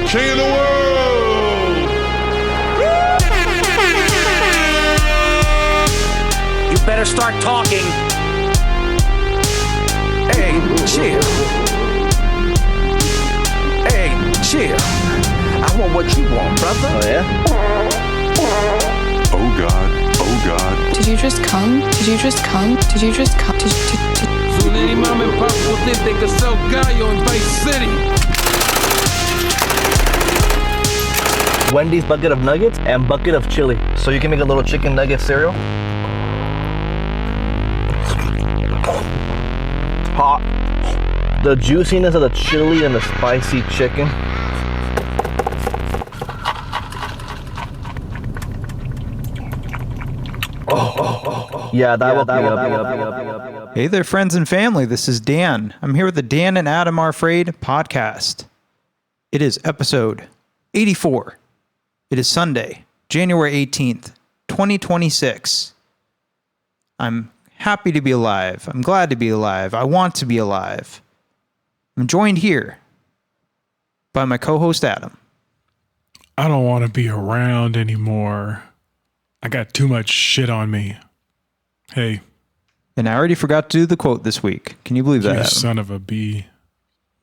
king of the world. You better start talking. Hey, chill. Hey, chill. I want what you want, brother. Oh, yeah? Oh, God. Oh, God. Did you just come? Did you just come? Did you just come? Soon any mom and pop will think they can sell gallo in Vice City. Wendy's bucket of nuggets and bucket of chili. So you can make a little chicken nugget cereal. Hot. The juiciness of the chili and the spicy chicken. Yeah, that will be up. Hey there, friends and family. This is Dan. I'm here with the Dan and Adam Are Afraid podcast. It is episode 84. It is Sunday, January 18th, 2026. I'm happy to be alive. I'm glad to be alive. I want to be alive. I'm joined here by my co-host Adam. I don't want to be around anymore. I got too much shit on me. Hey. And I already forgot to do the quote this week. Can you believe that, You Adam? son of a bee.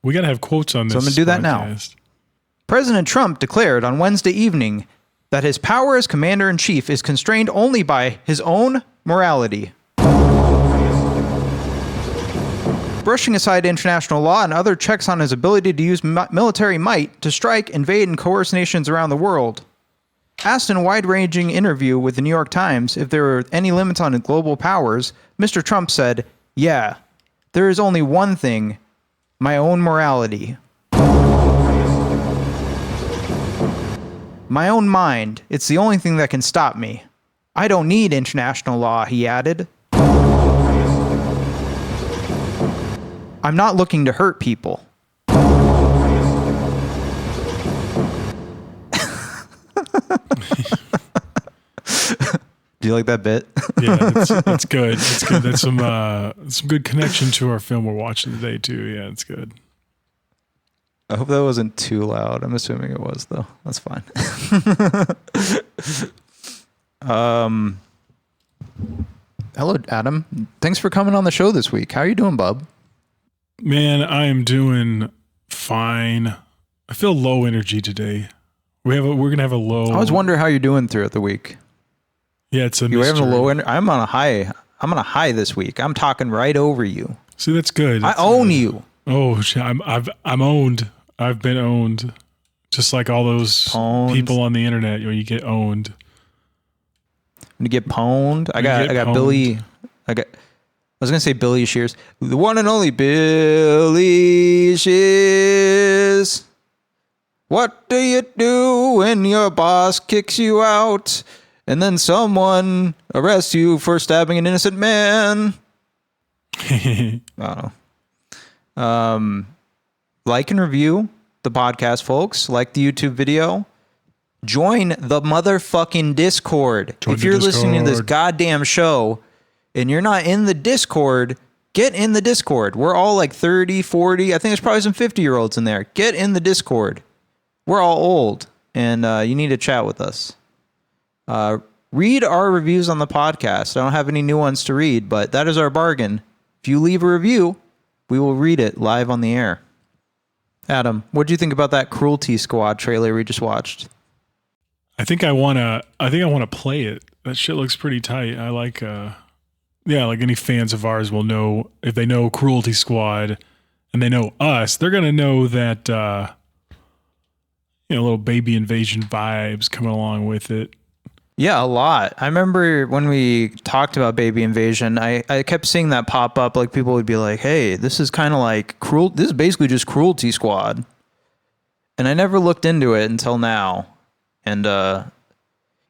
We got to have quotes on this. So I'm going to do that now. President Trump declared on Wednesday evening that his power as commander-in-chief is constrained only by his own morality. Brushing aside international law and other checks on his ability to use military might to strike, invade, and coerce nations around the world. Asked in a wide-ranging interview with the New York Times if there were any limits on global powers, Mr. Trump said, "Yeah, there is only one thing, my own morality. My own mind, it's the only thing that can stop me. I don't need international law," he added. "I'm not looking to hurt people." Do you like that bit? Yeah, that's good. That's good. That's some good connection to our film we're watching today too. Yeah, it's good. I hope that wasn't too loud. I'm assuming it was, though. That's fine. Hello, Adam. Thanks for coming on the show this week. How are you doing, bub? Man, I am doing fine. I feel low energy today. We're gonna have a low. I was wondering how you're doing throughout the week. Yeah, it's a. You were having a mystery. low energy. I'm on a high. I'm on a high this week. I'm talking right over you. See, that's good. I own you. Oh, I'm owned. I've been owned, just like all those Pwned. people on the internet. You get owned. When you get pwned, I got pwned. Billy. I was gonna say Billy Shears, the one and only Billy Shears. What do you do when your boss kicks you out and then someone arrests you for stabbing an innocent man? I don't know. Like and review the podcast, folks. Like the YouTube video. Join the motherfucking Discord. If you're listening to this goddamn show and you're not in the Discord, get in the Discord. We're all like 30, 40. I think there's probably some 50-year-olds in there. Get in the Discord. We're all old, and you need to chat with us. Read our reviews on the podcast. I don't have any new ones to read, but that is our bargain. If you leave a review, we will read it live on the air. Adam, what do you think about that Cruelty Squad trailer we just watched? I think I wanna play it. That shit looks pretty tight. I like like any fans of ours will know, if they know Cruelty Squad and they know us, they're gonna know that little baby invasion vibes coming along with it. Yeah, a lot. I remember when we talked about Baby Invasion, I kept seeing that pop up. Like people would be like, "Hey, this is kind of like this is basically just Cruelty Squad," and I never looked into it until now. And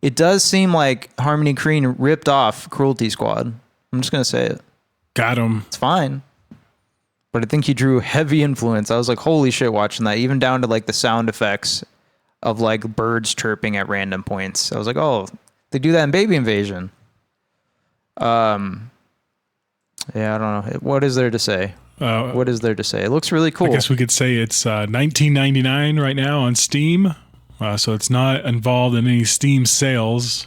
it does seem like Harmony Korine ripped off Cruelty Squad. I'm just gonna say it. Got him. It's fine, but I think he drew heavy influence. I was like, "Holy shit!" Watching that, even down to like the sound effects of like birds chirping at random points. I was like, oh, they do that in Baby Invasion. Yeah, I don't know. What is there to say? What is there to say? It looks really cool. I guess we could say it's $19.99 right now on Steam. So it's not involved in any Steam sales.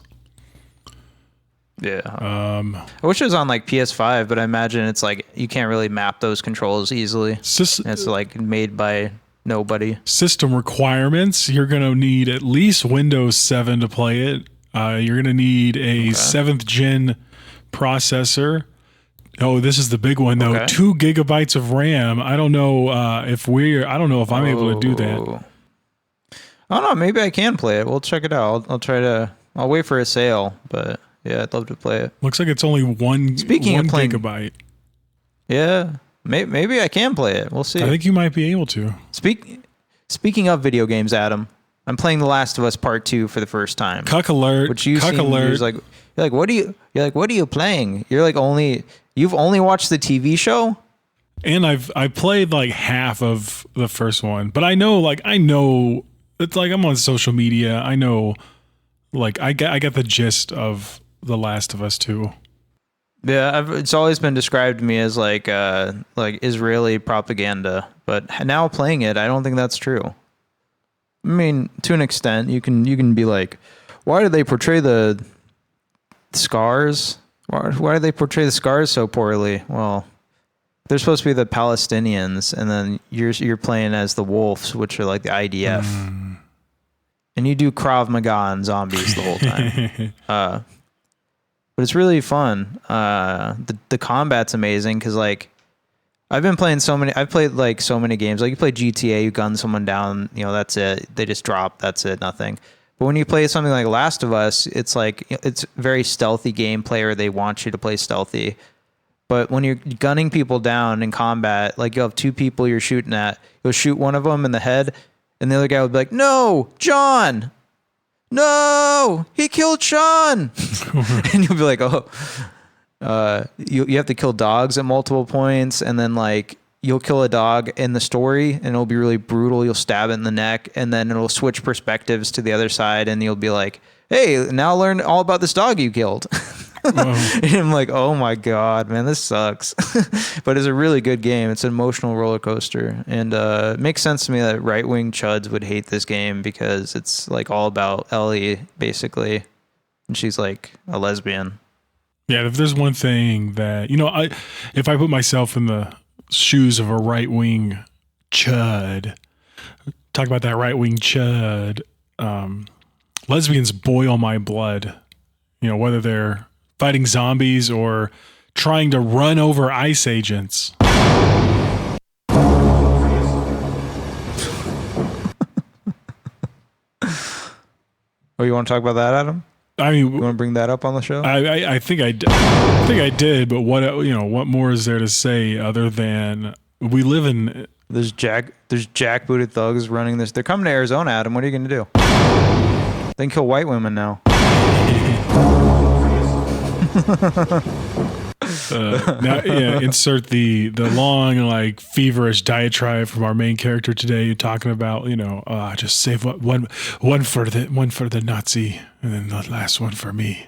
Yeah. I wish it was on like PS5, but I imagine it's like you can't really map those controls easily. It's like made by nobody. System requirements: you're going to need at least Windows 7 to play it. You're going to need a 7th gen processor. Oh, this is the big one though. 2 gigabytes of RAM. I don't know if I'm able to do that. I don't know. Maybe I can play it. We'll check it out. I'll wait for a sale, but yeah, I'd love to play it. Looks like it's only one gigabyte. Yeah, maybe I can play it. We'll see. I think you might be able to. Speaking of video games, Adam, I'm playing The Last of Us Part 2 for the first time. Cuck alert. Which you're like, what are you playing? You've only watched the TV show? And I played like half of the first one, but I know it's like I'm on social media. I know, like I get the gist of The Last of Us 2. Yeah, it's always been described to me as like Israeli propaganda, but now playing it, I don't think that's true. I mean, to an extent, you can be like, why do they portray the scars? Why do they portray the scars so poorly? Well, they're supposed to be the Palestinians, and then you're playing as the wolves, which are like the IDF, and you do Krav Maga on zombies the whole time. But it's really fun. The combat's amazing because like I've played like so many games. Like you play GTA, you gun someone down, that's it. They just drop, that's it, nothing. But when you play something like Last of Us, it's like it's very stealthy gameplay, or they want you to play stealthy. But when you're gunning people down in combat, like you'll have 2 people you're shooting at. You'll shoot one of them in the head, and the other guy will be like, "No, John! No, he killed Sean!" And you'll be like, "Oh." You have to kill dogs at multiple points, and then like you'll kill a dog in the story and it'll be really brutal. You'll stab it in the neck, and then it'll switch perspectives to the other side, and you'll be like, "Hey, now learn all about this dog you killed." And I'm like, oh my God, man, this sucks. But it's a really good game. It's an emotional roller coaster, and it makes sense to me that right-wing chuds would hate this game because it's like all about Ellie basically, and she's like a lesbian. Yeah, if there's one thing that, if I put myself in the shoes of a right-wing chud, talk about that right-wing chud, lesbians boil my blood, whether they're fighting zombies or trying to run over ICE agents. Oh, you want to talk about that, Adam? I mean, you want to bring that up on the show? I think I did, but what more is there to say other than we live in? There's jackbooted thugs running this. They're coming to Arizona, Adam. What are you going to do? They can kill white women now. Insert the long, like, feverish diatribe from our main character today, talking about just save one for the Nazi, and then the last one for me.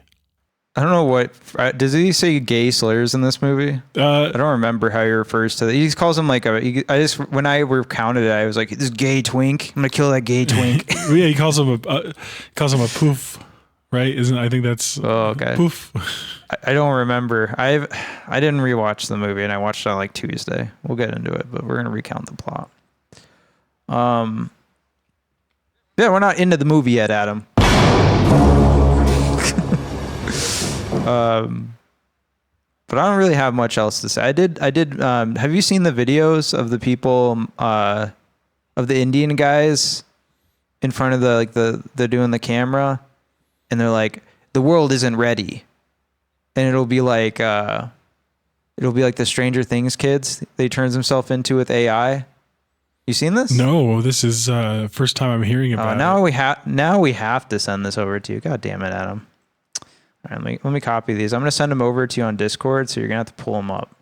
I don't know what does he say gay slurs in this movie? I don't remember how he refers to that. He calls him like when I recounted it, I was like, "This gay twink. I'm gonna kill that gay twink." Yeah, he calls him a poof. Right? I think that's okay. Poof. I don't remember. I didn't rewatch the movie, and I watched it on like Tuesday. We'll get into it, but we're gonna recount the plot. Yeah, we're not into the movie yet, Adam. But I don't really have much else to say. I did. Have you seen the videos of the people, of the Indian guys in front of they're doing the camera? And they're like, the world isn't ready. And it'll be like the Stranger Things kids they turns himself into with AI. You seen this? No, this is first time I'm hearing about it. Now we have to send this over to you. God damn it, Adam. All right, let me copy these. I'm going to send them over to you on Discord, so you're going to have to pull them up.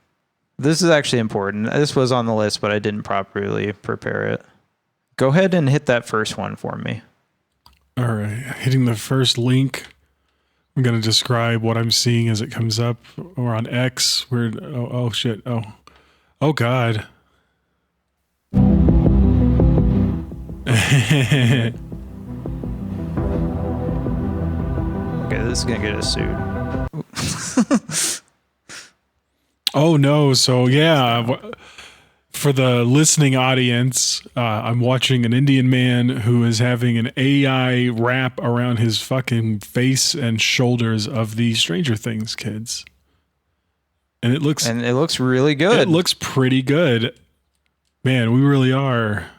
This is actually important. This was on the list, but I didn't properly prepare it. Go ahead and hit that first one for me. All right, hitting the first link. I'm going to describe what I'm seeing as it comes up. We're on X. Oh shit. Oh, Oh God. Okay, this is gonna get us sued. Oh no! So yeah, for the listening audience, I'm watching an Indian man who is having an AI wrap around his fucking face and shoulders of the Stranger Things kids, and it looks really good. It looks pretty good, man. We really are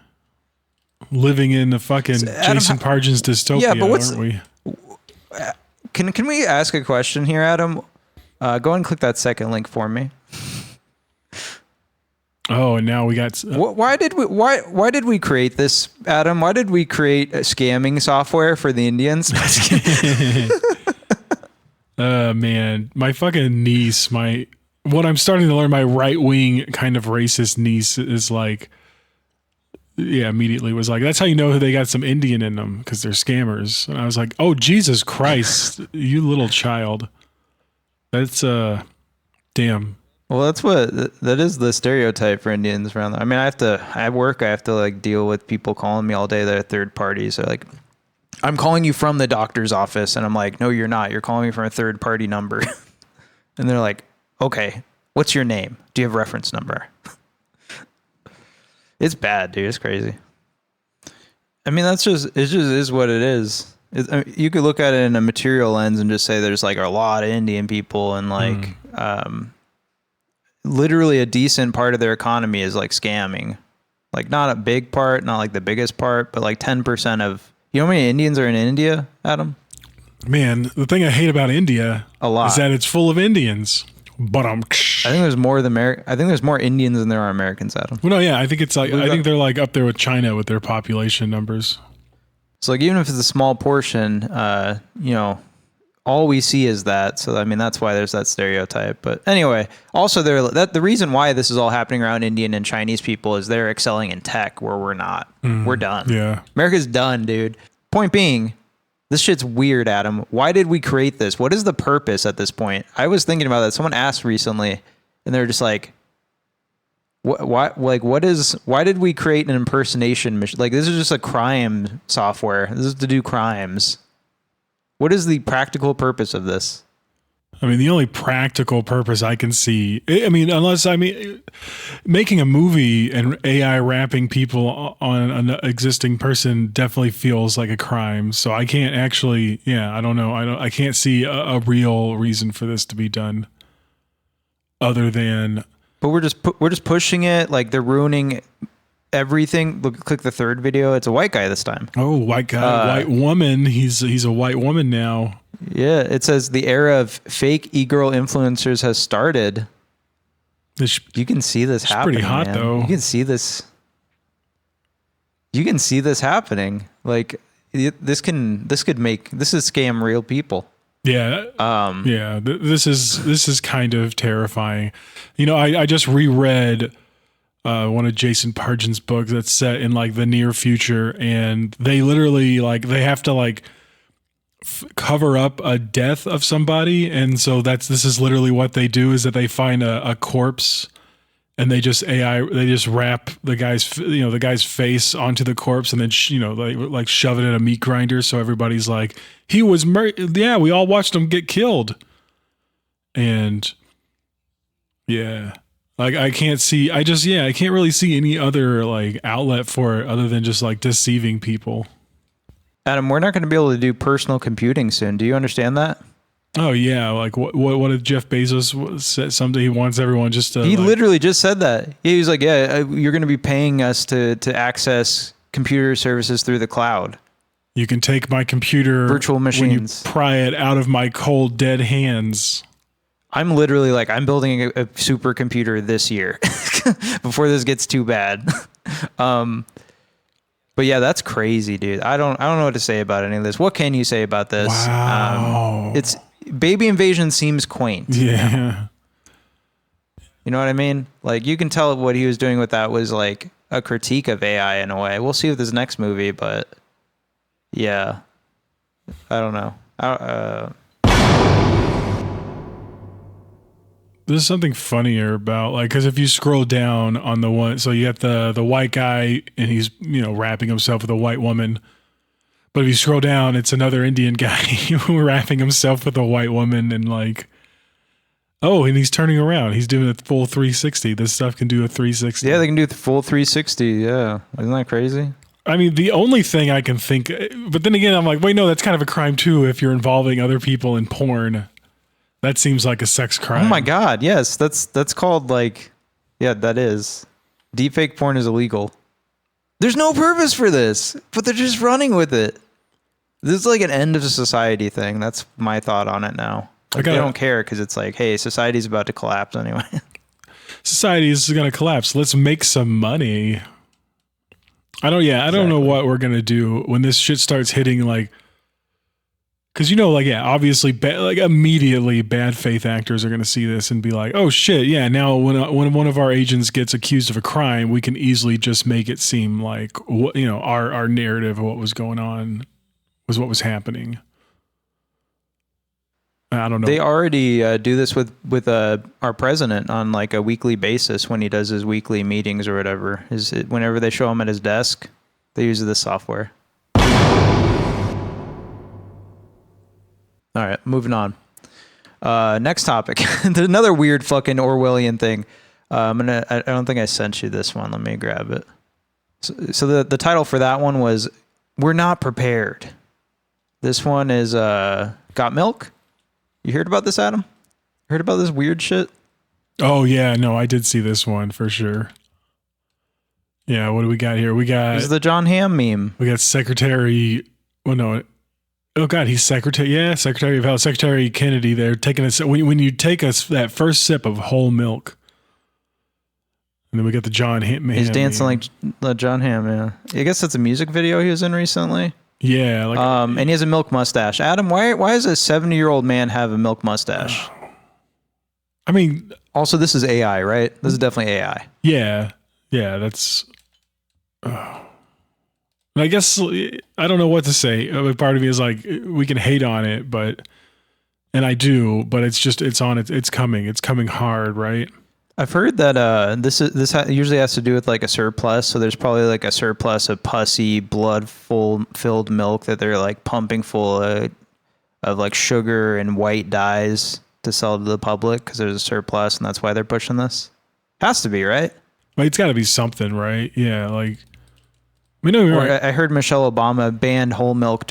living in the fucking Adam, Jason Pargin's dystopia, aren't we? Can we ask a question here, Adam? Go and click that second link for me. Oh, and now we got. Why did we create this, Adam? Why did we create scamming software for the Indians? Man, my fucking niece, what I'm starting to learn, my right wing kind of racist niece is like, yeah, immediately was like, that's how you know they got some Indian in them, because they're scammers. And I was like, oh, Jesus Christ, you little child. That's damn. Well, that is the stereotype for Indians around there. I mean, I have to like deal with people calling me all day that are third parties. So like, I'm calling you from the doctor's office, and I'm like, no, you're not. You're calling me from a third party number. And they're like, okay, what's your name? Do you have a reference number? It's bad, dude. It's crazy. I mean, it just is what it is. I mean, you could look at it in a material lens and just say there's like a lot of Indian people, and like, literally a decent part of their economy is like scamming. Like not a big part, not like the biggest part, but like 10% of, you know how many Indians are in India, Adam? Man, the thing I hate about India is that it's full of Indians. But I think there's more Indians than there are Americans, Adam. Well, no, yeah, I think it's like, I think they're like up there with China with their population numbers. So like, even if it's a small portion, you know, all we see is that. So, I mean, that's why there's that stereotype. But anyway, also the reason why this is all happening around Indian and Chinese people is they're excelling in tech where we're not. We're done. Yeah. America's done, dude. Point being, this shit's weird, Adam. Why did we create this? What is the purpose at this point? I was thinking about that. Someone asked recently, and they're just like, why did we create an impersonation mission? Like, this is just a crime software. This is to do crimes. What is the practical purpose of this? I mean, the only practical purpose I can see, making a movie and AI wrapping people on an existing person definitely feels like a crime. So I can't actually, I don't know. I can't see a real reason for this to be done other than. But we're just pushing it. Like, they're ruining everything. Look, click the third video. It's a white guy this time. Oh, white guy, white woman. He's a white woman now. Yeah, it says the era of fake e-girl influencers has started. You can see this happening. Pretty hot, man. though. You can see this. You can see this happening. Like, this is scam real people. Yeah. This is kind of terrifying. You know, I just reread one of Jason Pargin's books that's set in like the near future, and they literally like they have to like cover up a death of somebody, and so this is literally what they do is that they find a corpse, and they just wrap the guy's face onto the corpse, and then like shove it in a meat grinder, so everybody's like, he was yeah, we all watched him get killed. And yeah, like I can't really see any other like outlet for it other than just like deceiving people. Adam, we're not going to be able to do personal computing soon. Do you understand that? Oh yeah, like what if Jeff Bezos said something? He wants everyone just to. He literally just said that. He was like, "Yeah, you're going to be paying us to access computer services through the cloud. You can take my computer, virtual machines, when you pry it out of my cold dead hands." I'm literally like, I'm building a supercomputer this year before this gets too bad. But yeah, that's crazy, dude. I don't know what to say about any of this. What can you say about this? Wow. It's Baby Invasion seems quaint. Yeah. You know what I mean? Like, you can tell what he was doing with that was like a critique of AI in a way. We'll see with this next movie, but yeah, I don't know. there's something funnier about like, because if you scroll down on the one, so you got the white guy and he's, you know, wrapping himself with a white woman. But if you scroll down, it's another Indian guy wrapping himself with a white woman and like, oh, and he's turning around. He's doing a full 360. This stuff can do a 360. Yeah, they can do the full 360. Yeah. Isn't that crazy? I mean, the only thing I can think, but then again, I'm like, wait, no, that's kind of a crime too if you're involving other people in porn. That seems like a sex crime. Oh my God. Yes. That's called like, yeah, that is. Deepfake porn is illegal. There's no purpose for this, but they're just running with it. This is like an end of society thing. That's my thought on it now. Like, they don't care because it's like, hey, society's about to collapse anyway. Society is going to collapse. Let's make some money. I don't know what we're going to do when this shit starts hitting like, because, you know, like, yeah, obviously, like immediately bad faith actors are going to see this and be like, oh, shit. Yeah. Now, when one of our agents gets accused of a crime, we can easily just make it seem like, you know, our narrative of what was going on was what was happening. I don't know. They already do this with our president on like a weekly basis when he does his weekly meetings or whatever. Whenever they show him at his desk, they use this software. All right, moving on. Next topic. Another weird fucking Orwellian thing. I don't think I sent you this one. Let me grab it. So the title for that one was "We're Not Prepared." This one is Got Milk? You heard about this, Adam? Heard about this weird shit? Oh yeah, no, I did see this one for sure. Yeah, what do we got here? This is the John Hamm meme. We got Secretary. Well, no. Oh God, he's Secretary. Yeah, Secretary of Health, Secretary Kennedy. They're taking a when you take that first sip of whole milk, and then we got the John Hamm. He's dancing like John Hamm. Yeah, I guess that's a music video he was in recently. Yeah, like and he has a milk mustache. Adam, why does a 70-year-old man have a milk mustache? I mean, also this is AI, right? This is definitely AI. Yeah, that's. I guess I don't know what to say. Part of me is like, we can hate on it, and I do, but it's coming hard, right? I've heard that this usually has to do with like a surplus. So there's probably like a surplus of pussy, blood-filled milk that they're like pumping full of like sugar and white dyes to sell to the public because there's a surplus, and that's why they're pushing this. Has to be, right? Like, it's got to be something, right? Yeah, like. I heard Michelle Obama banned whole milk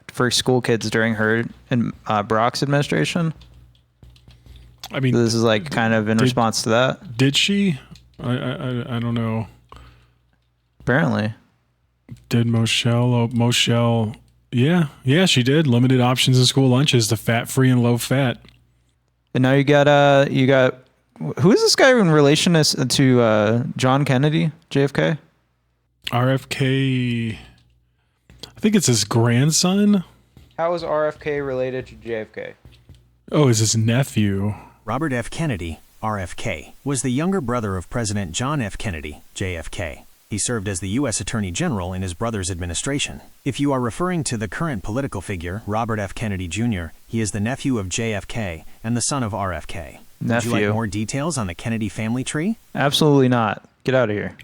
for school kids during her and Barack's administration. I mean, so this is like kind of in response to that. Did she? I don't know. Apparently. Did Moshel? Yeah, she did. Limited options in school lunches, the fat-free and low-fat. And now you got who is this guy in relation to John Kennedy, JFK? RFK, I think it's his grandson. How is RFK related to JFK? Oh, is his nephew. Robert F. Kennedy, RFK, was the younger brother of President John F. Kennedy, JFK. He served as the U.S. Attorney General in his brother's administration. If you are referring to the current political figure, Robert F. Kennedy Jr., he is the nephew of JFK and the son of RFK. Nephew. Would you like more details on the Kennedy family tree? Absolutely not. Get out of here.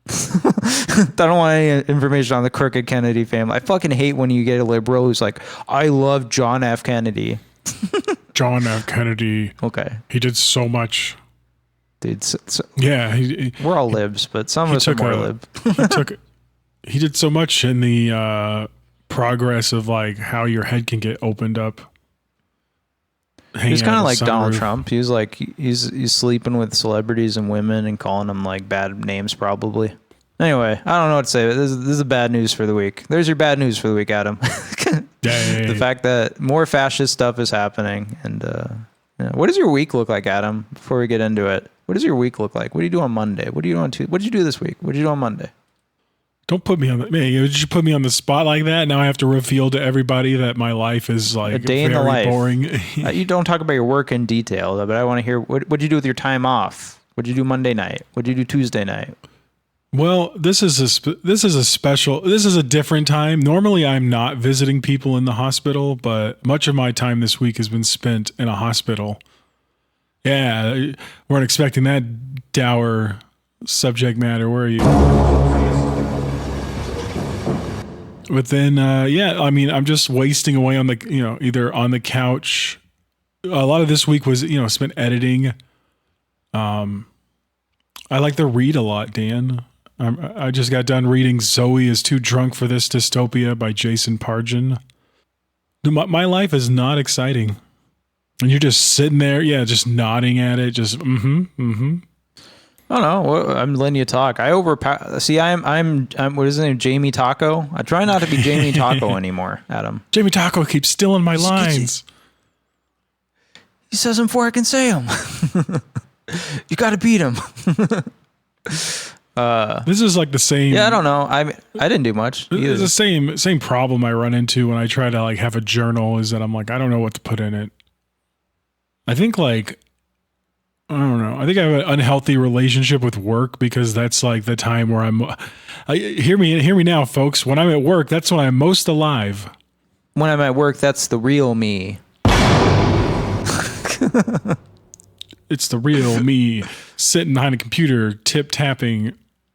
I don't want any information on the crooked Kennedy family. I fucking hate when you get a liberal who's like, I love John F. Kennedy. John F. Kennedy. Okay. He did so much. Dude, yeah. We're all libs, but some of us are more lib. He did so much in the progress of like how your head can get opened up. He's kind of like Donald Trump. He's like he's sleeping with celebrities and women and calling them like bad names probably. Anyway, I don't know what to say. This is bad news for the week. There's your bad news for the week, Adam. The fact that more fascist stuff is happening. And yeah. What does your week look like, Adam? Before we get into it, what does your week look like? What do you do on Monday? What do you do on Tuesday? What did you do this week? What did you do on Monday? Don't put me on the man. Did you put me on the spot like that? Now I have to reveal to everybody that my life is like a day in the life. Boring. You don't talk about your work in detail, but I want to hear what'd you do with your time off? What'd you do Monday night? What'd you do Tuesday night? Well, this is a different time. Normally, I'm not visiting people in the hospital, but much of my time this week has been spent in a hospital. Yeah, weren't expecting that dour subject matter, were you? But then, yeah, I mean, I'm just wasting away on the, either on the couch. A lot of this week was, spent editing. I like to read a lot, Dan. I just got done reading Zoe is Too Drunk for This Dystopia by Jason Pargin. My life is not exciting. And you're just sitting there, just nodding at it, just I don't know. I'm letting you talk. See, I'm what is his name? Jamie Taco. I try not to be Jamie Taco anymore, Adam. Jamie Taco keeps stealing my lines. He says them before I can say them. You got to beat him. This is like the same. Yeah, I don't know. I didn't do much. It's the same problem I run into when I try to like have a journal is that I'm like, I don't know what to put in it. I think like, I don't know. I think I have an unhealthy relationship with work because that's like the time where hear me now, folks. When I'm at work, that's when I'm most alive. When I'm at work, that's the real me. It's the real me sitting behind a computer, tip-tapping,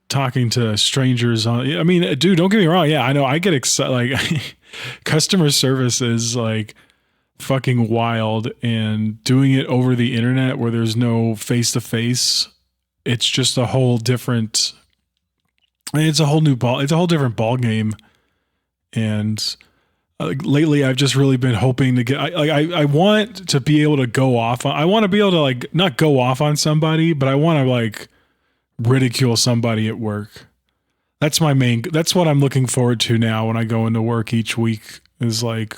talking to strangers. I mean, dude, don't get me wrong. Yeah, I know. I get excited. Like, customer service is like fucking wild, and doing it over the internet where there's no face-to-face, it's just a whole different. It's a whole different ball game, and. Lately, I've just really been hoping to get. I want to be able to go off. I want to be able to like not go off on somebody, but I want to like ridicule somebody at work. That's my main. That's what I'm looking forward to now when I go into work each week. Is like,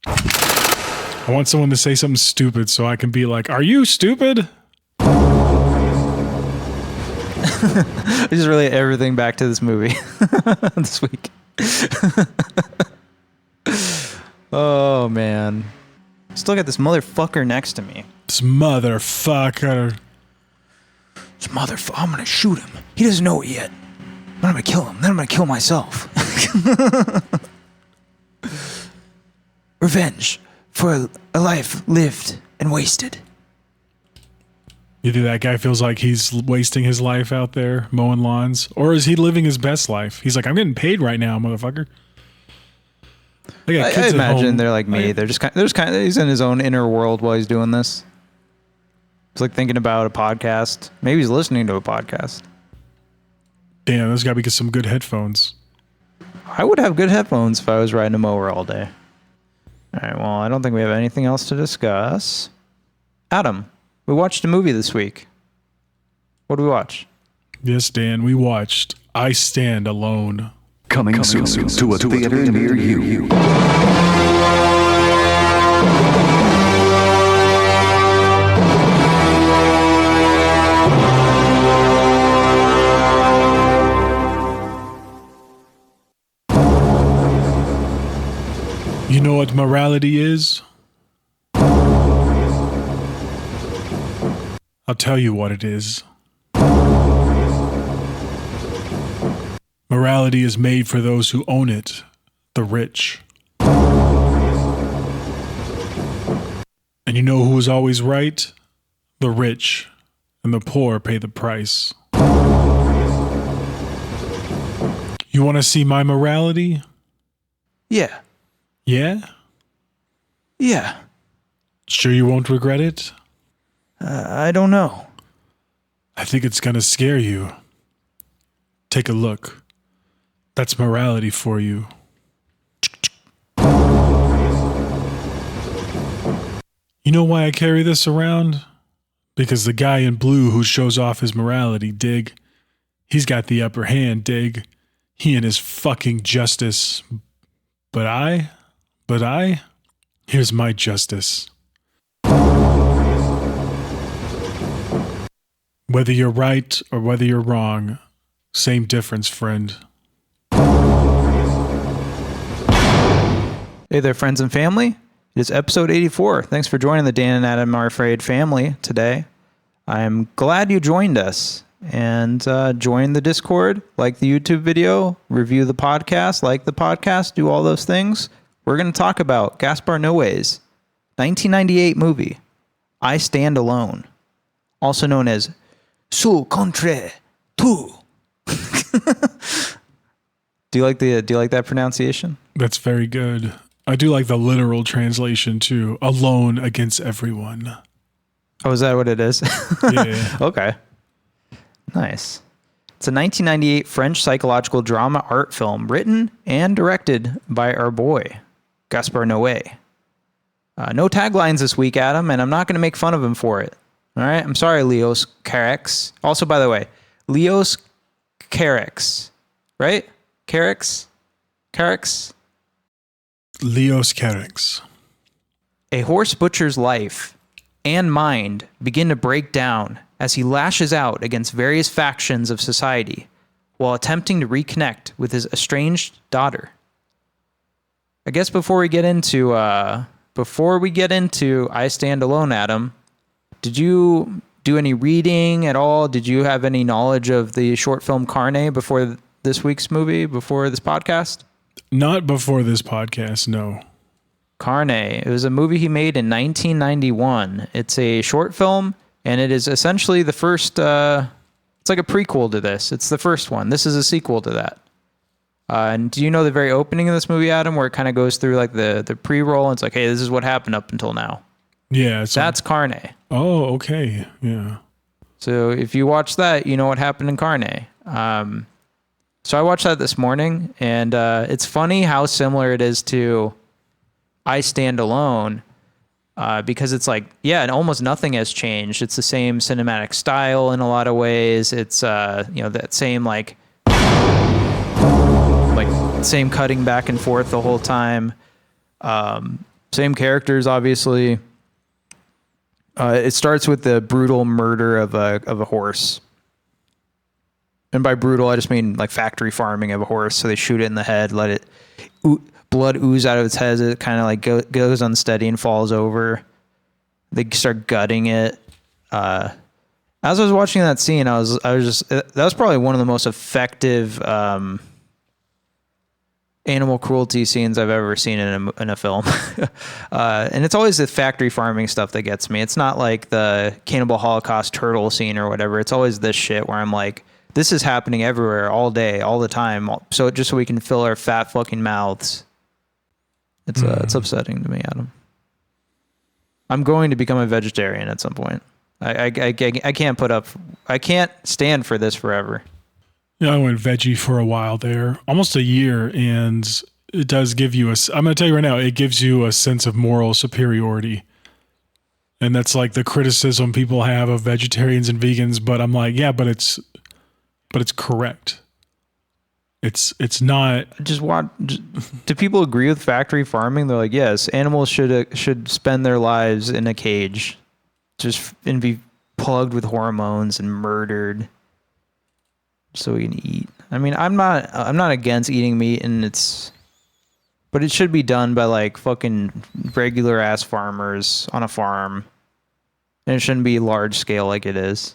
I want someone to say something stupid so I can be like, "Are you stupid?" I just relate everything back to this movie this week. Oh man, still got this motherfucker next to me. This motherfucker. I'm gonna shoot him. He doesn't know it yet. Then I'm gonna kill him. Then I'm gonna kill myself. Revenge for a life lived and wasted. Either that guy feels like he's wasting his life out there mowing lawns, or is he living his best life? He's like, I'm getting paid right now, motherfucker. I imagine they're like me. They're just kind of he's in his own inner world while he's doing this. It's like thinking about a podcast. Maybe he's listening to a podcast. Damn, there's got to be some good headphones. I would have good headphones if I was riding a mower all day. All right, well, I don't think we have anything else to discuss. Adam, we watched a movie this week. What did we watch? Yes, Dan, we watched I Stand Alone. Coming soon to a theater near you. You know what morality is? I'll tell you what it is. Morality is made for those who own it, the rich. And you know who is always right? The rich, and the poor pay the price. You want to see my morality? Yeah. Yeah? Yeah. Sure you won't regret it? I don't know. I think it's gonna scare you. Take a look. That's morality for you. You know why I carry this around? Because the guy in blue who shows off his morality, dig? He's got the upper hand, dig? He and his fucking justice. But I? Here's my justice. Whether you're right or whether you're wrong, same difference, friend. Hey there, friends and family. It is episode 84. Thanks for joining the Dan and Adam Are Afraid family today. I'm glad you joined us. And join the Discord, like the YouTube video, review the podcast, like the podcast, do all those things. We're going to talk about Gaspar Noé's 1998 movie, I Stand Alone. also known as Seul, contre, tous. Do you like that pronunciation? That's very good. I do like the literal translation too. Alone against everyone. Oh, is that what it is? Yeah. Okay. Nice. It's a 1998 French psychological drama art film written and directed by our boy, Gaspar Noé. No taglines this week, Adam, and I'm not going to make fun of him for it. All right? I'm sorry, Leos Carax. Also, by the way, Leos Carax, right? Carax? Leos Carax. A horse butcher's life and mind begin to break down as he lashes out against various factions of society while attempting to reconnect with his estranged daughter. I guess before we get into I Stand Alone, Adam, did you do any reading at all? Did you have any knowledge of the short film Carne before this week's movie, before this podcast? Not before this podcast, no. Carne. It was a movie he made in 1991. It's a short film, and it is essentially the first... it's like a prequel to this. It's the first one. This is a sequel to that. And do you know the very opening of this movie, Adam, where it kind of goes through like the pre-roll, and it's like, hey, this is what happened up until now. Yeah. That's Carne. Oh, okay. Yeah. So if you watch that, you know what happened in Carne. So I watched that this morning, and it's funny how similar it is to I Stand Alone, because it's like, yeah, and almost nothing has changed. It's the same cinematic style in a lot of ways. It's that same like same cutting back and forth the whole time. Same characters, obviously. It starts with the brutal murder of a horse. And by brutal, I just mean like factory farming of a horse. So they shoot it in the head, let it blood ooze out of its head as it kind of like goes unsteady and falls over. They start gutting it. As I was watching that scene, I was just, that was probably one of the most effective animal cruelty scenes I've ever seen in a film. And it's always the factory farming stuff that gets me. It's not like the Cannibal Holocaust turtle scene or whatever. It's always this shit where I'm like, this is happening everywhere, all day, all the time. So just so we can fill our fat fucking mouths. It's upsetting to me, Adam. I'm going to become a vegetarian at some point. I can't I can't stand for this forever. Yeah, I went veggie for a while there, almost a year, and it does give you I'm going to tell you right now, it gives you a sense of moral superiority. And that's like the criticism people have of vegetarians and vegans, but I'm like, yeah, but it's correct. It's not. Do people agree with factory farming? They're like, yes, animals should spend their lives in a cage, and be plugged with hormones and murdered, so we can eat. I mean, I'm not against eating meat, but it should be done by like fucking regular ass farmers on a farm, and it shouldn't be large scale like it is.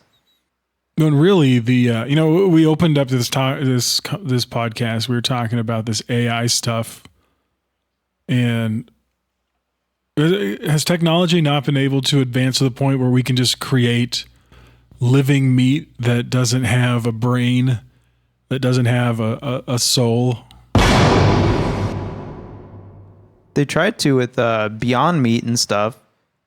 And really, we opened up this podcast. We were talking about this AI stuff, and has technology not been able to advance to the point where we can just create living meat that doesn't have a brain, that doesn't have a soul? They tried to with Beyond Meat and stuff,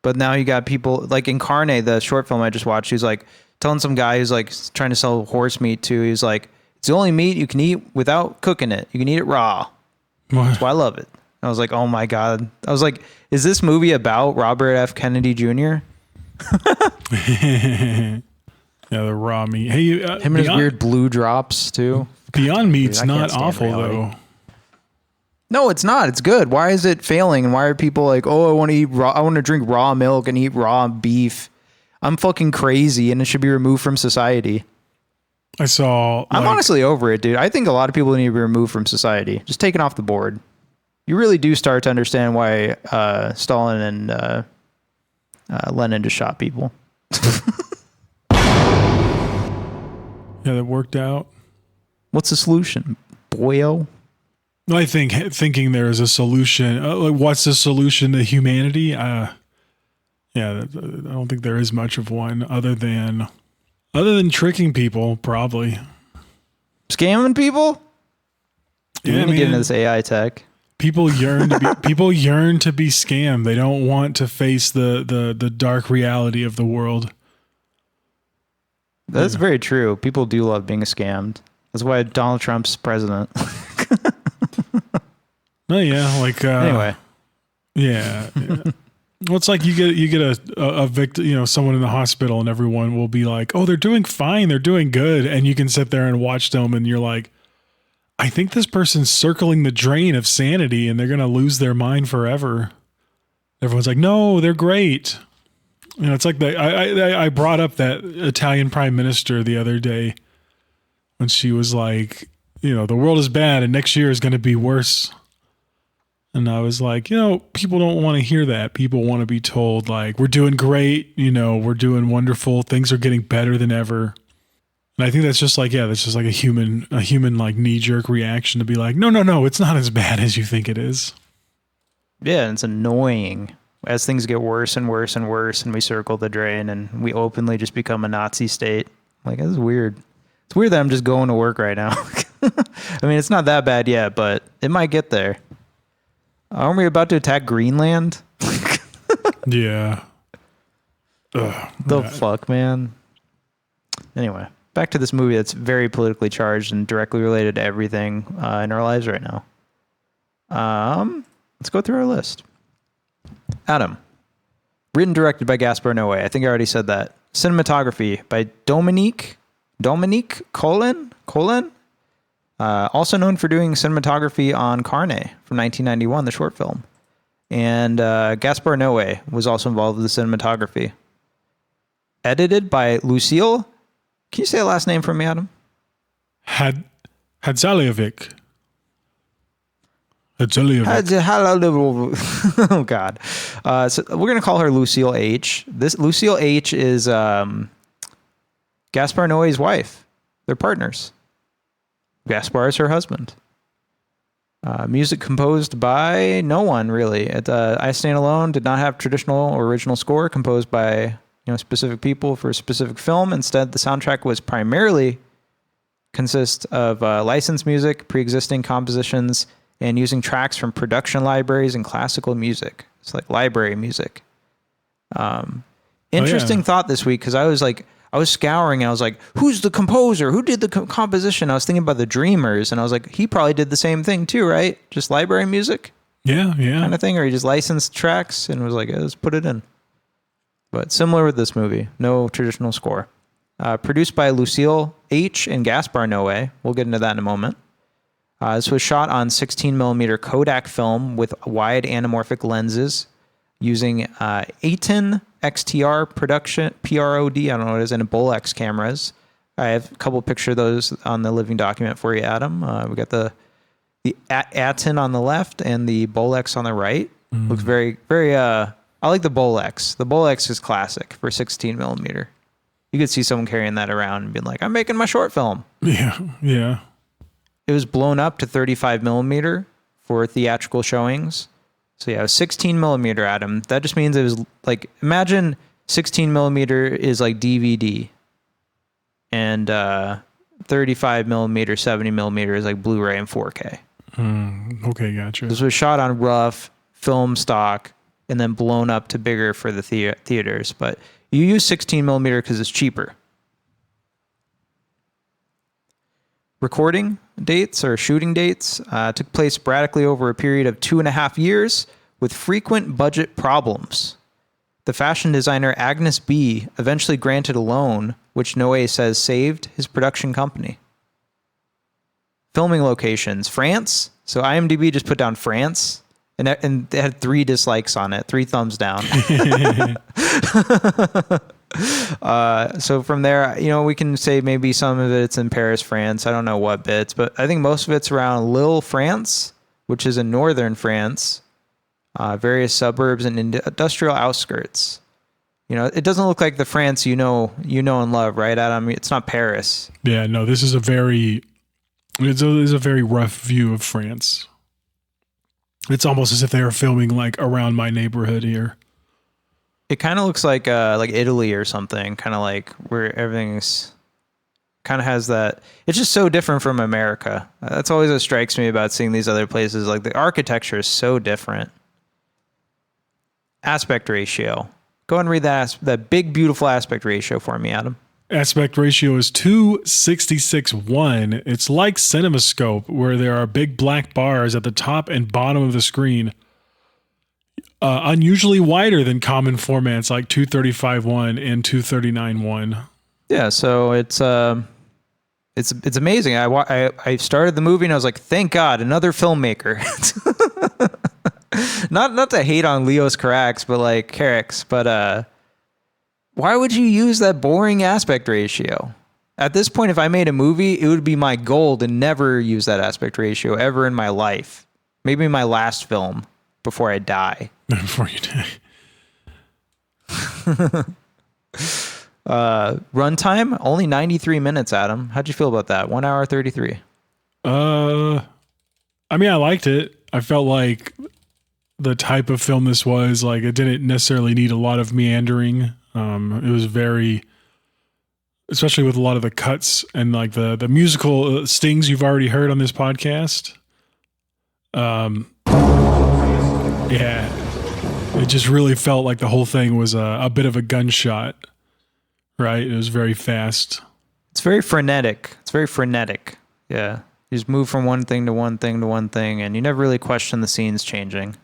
but now you got people like in Carne, the short film I just watched. He's like telling some guy who's like trying to sell horse meat too. He's like, it's the only meat you can eat without cooking it. You can eat it raw. That's why I love it. I was like, oh my God. I was like, is this movie about Robert F. Kennedy Jr.? Yeah, the raw meat. Hey, him and his weird blue drops too. Beyond Meat's not awful though. No, it's not. It's good. Why is it failing? And why are people like, oh, I want to eat raw. I want to drink raw milk and eat raw beef. I'm fucking crazy, and it should be removed from society. I'm honestly over it, dude. I think a lot of people need to be removed from society. Just taken off the board. You really do start to understand why Stalin and Lenin just shot people. Yeah, that worked out. What's the solution, boyo? I think thinking there is a solution. Like, what's the solution to humanity? Yeah, I don't think there is much of one other than tricking people, probably. Scamming people? Yeah, man. Get into this AI tech. People yearn to be scammed. They don't want to face the dark reality of the world. That's very true. People do love being scammed. That's why Donald Trump's president. Oh yeah, like anyway. Yeah. Well, it's like you get a victim, someone in the hospital, and everyone will be like, "Oh, they're doing fine, they're doing good," and you can sit there and watch them, and you're like, "I think this person's circling the drain of sanity, and they're gonna lose their mind forever." Everyone's like, "No, they're great." It's like I brought up that Italian prime minister the other day when she was like, "The world is bad, and next year is going to be worse." And I was like, people don't want to hear that. People want to be told, like, we're doing great, we're doing wonderful. Things are getting better than ever. And I think that's just like, that's just like a human like knee-jerk reaction to be like, no, it's not as bad as you think it is. Yeah, and it's annoying as things get worse and worse and worse, and we circle the drain, and we openly just become a Nazi state. Like, this is weird. It's weird that I'm just going to work right now. I mean, it's not that bad yet, but it might get there. Aren't we about to attack Greenland? Yeah. Fuck, man. Anyway, back to this movie that's very politically charged and directly related to everything in our lives right now. Let's go through our list. Adam. Written and directed by Gaspar Noé. I think I already said that. Cinematography by Dominique Colin? Also known for doing cinematography on Carne from 1991, the short film. And Gaspar Noé was also involved with the cinematography. Edited by Lucille. Can you say the last name for me, Adam? Hadzaliovic. Oh, God. So we're going to call her Lucille H. This Lucille H is Gaspar Noé's wife. They're partners. Gaspar is her husband. Music composed by no one, really. I Stand Alone did not have traditional or original score composed by specific people for a specific film. Instead, the soundtrack was primarily consist of licensed music, pre-existing compositions, and using tracks from production libraries and classical music. It's like library music. Interesting thought this week, because I was scouring and I was like, who's the composer? Who did the composition? I was thinking about the Dreamers, and I was like, he probably did the same thing too, right? Just library music? Yeah. Kind of thing, or he just licensed tracks and was like, let's put it in. But similar with this movie, no traditional score. Produced by Lucille H. and Gaspar Noé. We'll get into that in a moment. This was shot on 16mm Kodak film with wide anamorphic lenses using Aten XTR production, PROD, I don't know what it is, and Bolex cameras. I have a couple pictures of those on the living document for you, Adam. We got the Aten on the left and the Bolex on the right. Looks very, very, I like the Bolex. The Bolex is classic for 16mm. You could see someone carrying that around and being like, I'm making my short film. Yeah. It was blown up to 35mm for theatrical showings. So yeah, it was 16mm, Adam. That just means it was like, imagine 16mm is like DVD, and 35mm, 70mm is like Blu-ray and 4K. Okay, gotcha. This was shot on rough film stock and then blown up to bigger for the theaters. But you use 16mm because it's cheaper. Recording dates or shooting dates took place sporadically over a period of 2.5 years with frequent budget problems. The fashion designer Agnes B eventually granted a loan, which Noé says saved his production company. Filming locations: France. So IMDb just put down France, and they had 3 dislikes on it, 3 thumbs down. So from there, we can say maybe some of it's in Paris, France. I don't know what bits, but I think most of it's around Lille, France, which is in northern France, various suburbs and industrial outskirts. It doesn't look like the France you know and love, right, Adam? It's not Paris. Yeah, no, this is a very rough view of France. It's almost as if they were filming like around my neighborhood here. It kind of looks like Italy or something, kind of like where everything's kind of has that. It's just so different from America. That's always what strikes me about seeing these other places. Like the architecture is so different. Aspect ratio. Go ahead and read that big, beautiful aspect ratio for me, Adam. Aspect ratio is 2:66:1. It's like CinemaScope, where there are big black bars at the top and bottom of the screen. Unusually wider than common formats like 235:1 and 239:1. Yeah, so it's amazing. I started the movie and I was like, thank God, another filmmaker. Not to hate on Leos Carax, but why would you use that boring aspect ratio? At this point, if I made a movie, it would be my goal to never use that aspect ratio ever in my life. Maybe my last film before I die. Before you die. Runtime, only 93 minutes, Adam. How'd you feel about that? 1 hour 33. I mean, I liked it. I felt like the type of film this was, like, it didn't necessarily need a lot of meandering. It was very, especially with a lot of the cuts and like the musical stings you've already heard on this podcast. Yeah, it just really felt like the whole thing was a bit of a gunshot, right? It was very fast. It's very frenetic. Yeah. You just move from one thing to one thing to one thing, and you never really question the scenes changing.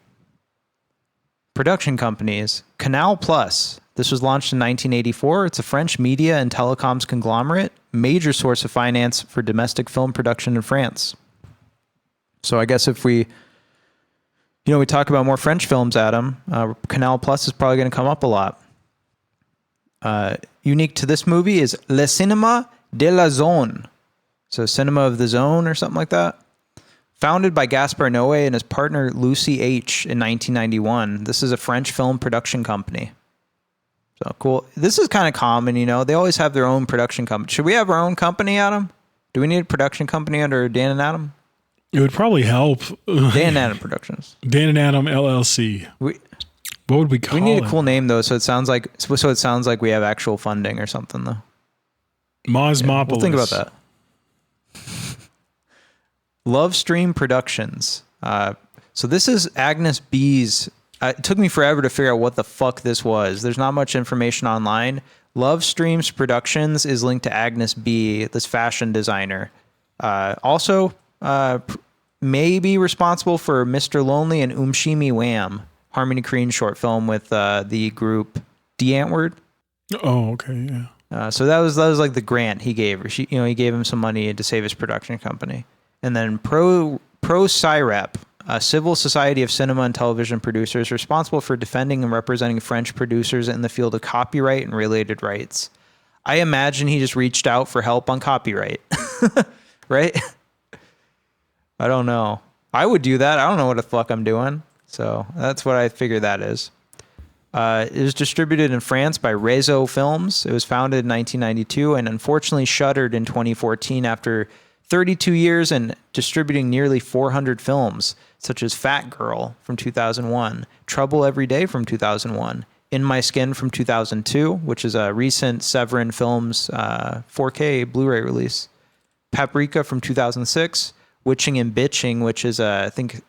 Production companies. Canal Plus. This was launched in 1984. It's a French media and telecoms conglomerate, major source of finance for domestic film production in France. So I guess if we talk about more French films, Adam, Canal Plus is probably going to come up a lot. Unique to this movie is Le Cinéma de la Zone. So Cinema of the Zone or something like that. Founded by Gaspar Noé and his partner Lucy H. in 1991. This is a French film production company. So cool. This is kind of common, They always have their own production company. Should we have our own company, Adam? Do we need a production company under Dan and Adam? It would probably help. Dan and Adam Productions. Dan and Adam LLC. What would we call it? We need a cool name though, so it sounds like we have actual funding or something though. Mosmopolis. We'll think about that. Love Stream Productions. So this is Agnes B's. It took me forever to figure out what the fuck this was. There's not much information online. Love Streams Productions is linked to Agnes B, this fashion designer. Also, may be responsible for Mr. Lonely and Shimi Wham, Harmony Korine short film with the group D Antwoord. Oh, okay, yeah. So that was like the grant he gave her. He gave him some money to save his production company. And then Pro CIREP, a civil society of cinema and television producers responsible for defending and representing French producers in the field of copyright and related rights. I imagine he just reached out for help on copyright, right? I don't know. I would do that. I don't know what the fuck I'm doing. So that's what I figure that is. It was distributed in France by Réseau Films. It was founded in 1992 and unfortunately shuttered in 2014 after 32 years and distributing nearly 400 films, such as Fat Girl from 2001, Trouble Every Day from 2001, In My Skin from 2002, which is a recent Severin Films 4K Blu-ray release, Paprika from 2006, Witching and Bitching, which is, I think,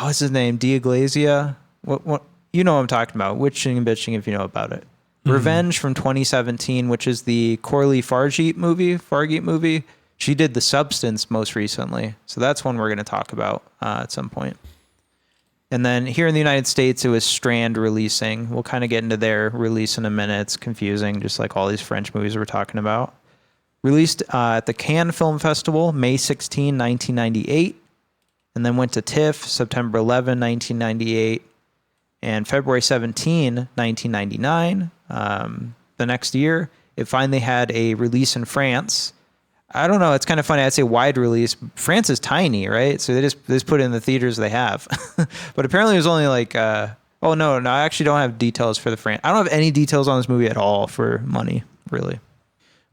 what's his name? D'Iglesia? What? You know what I'm talking about. Witching and Bitching, if you know about it. Mm-hmm. Revenge from 2017, which is the Corley Fargeet movie. She did The Substance most recently. So that's one we're going to talk about at some point. And then here in the United States, it was Strand releasing. We'll kind of get into their release in a minute. It's confusing, just like all these French movies we're talking about. Released at the Cannes Film Festival, May 16, 1998. And then went to TIFF, September 11, 1998. And February 17, 1999, the next year, it finally had a release in France. I don't know. It's kind of funny. I'd say wide release. France is tiny, right? So they just put it in the theaters they have. But apparently it was only like, no, I actually don't have details for the France. I don't have any details on this movie at all for money, really.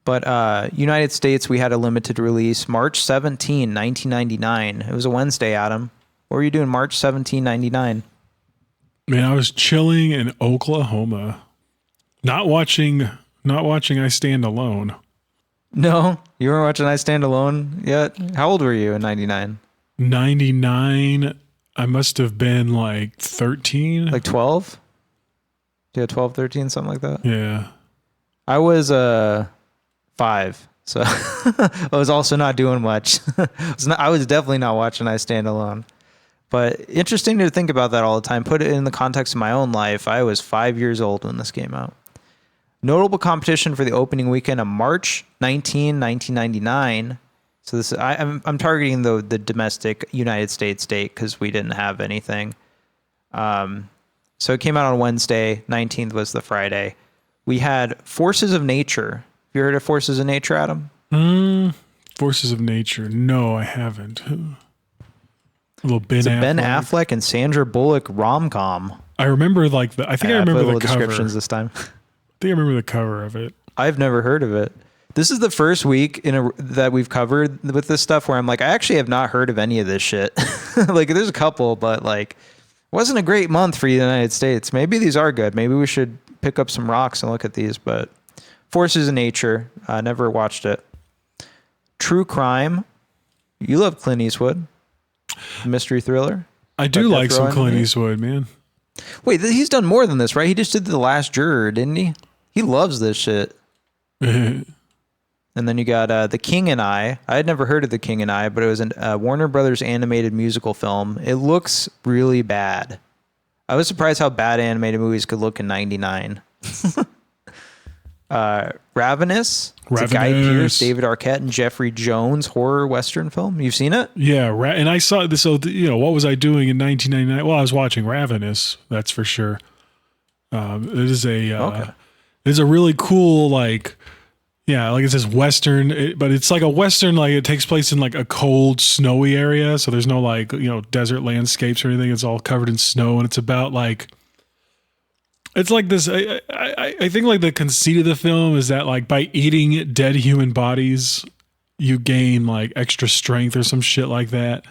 But United States, we had a limited release, March 17, 1999. It was a Wednesday, Adam. What were you doing March 17, 99? Man, I was chilling in Oklahoma, not watching I Stand Alone. No, you weren't watching I Stand Alone yet? How old were you in 99? 99, I must have been like 13. Like 12? Yeah, 12, 13, something like that. Yeah. I was 5, so I was also not doing much. I was definitely not watching I Stand Alone. But interesting to think about that all the time. Put it in the context of my own life. I was 5 years old when this came out. Notable competition for the opening weekend of March 19, 1999. So this I'm targeting the domestic United States date because we didn't have anything. So it came out on Wednesday. 19th was the Friday. We had Forces of Nature. Have you heard of Forces of Nature, Adam? Forces of Nature. No, I haven't. A little Ben It's a Affleck. Ben Affleck and Sandra Bullock rom-com. I remember I think I remember the cover. Descriptions this time. I think I remember the cover of it. I've never heard of it. This is the first week that we've covered with this stuff where I'm like, I actually have not heard of any of this shit. Like, there's a couple, but like, it wasn't a great month for the United States. Maybe these are good. Maybe we should pick up some rocks and look at these. But Forces of Nature, I never watched it. True Crime. You love Clint Eastwood. Mystery thriller. I do like some Clint Eastwood, man. Wait, he's done more than this, right? He just did The Last Juror, didn't he? He loves this shit. And then you got The King and I. I had never heard of The King and I, but it was a Warner Brothers animated musical film. It looks really bad. I was surprised how bad animated movies could look in 99. Ravenous. It's a Guy Pearce, David Arquette, and Jeffrey Jones horror Western film. You've seen it? Yeah, and I saw this. So, what was I doing in 1999? Well, I was watching Ravenous, that's for sure. It is a really cool, like it says Western, but it's like a Western, like it takes place in like a cold, snowy area. So there's no like, desert landscapes or anything. It's all covered in snow, and it's about like, it's like this. I think like the conceit of the film is that like by eating dead human bodies, you gain like extra strength or some shit like that.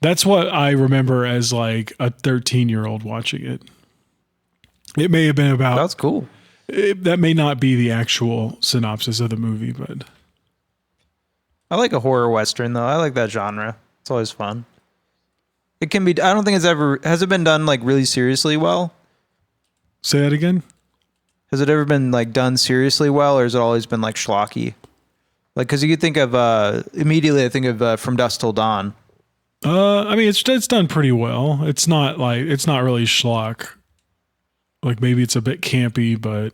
That's what I remember as like a 13-year-old watching it. It may have been about. That's cool. That may not be the actual synopsis of the movie, but I like a horror Western though. I like that genre. It's always fun. It can be. I don't think has it been done like really seriously well? Say that again. Has it ever been like done seriously well, or has it always been like schlocky? Like, because you could think of immediately, I think of From Dusk Till Dawn. I mean, it's done pretty well. It's not really schlock. Like maybe it's a bit campy, but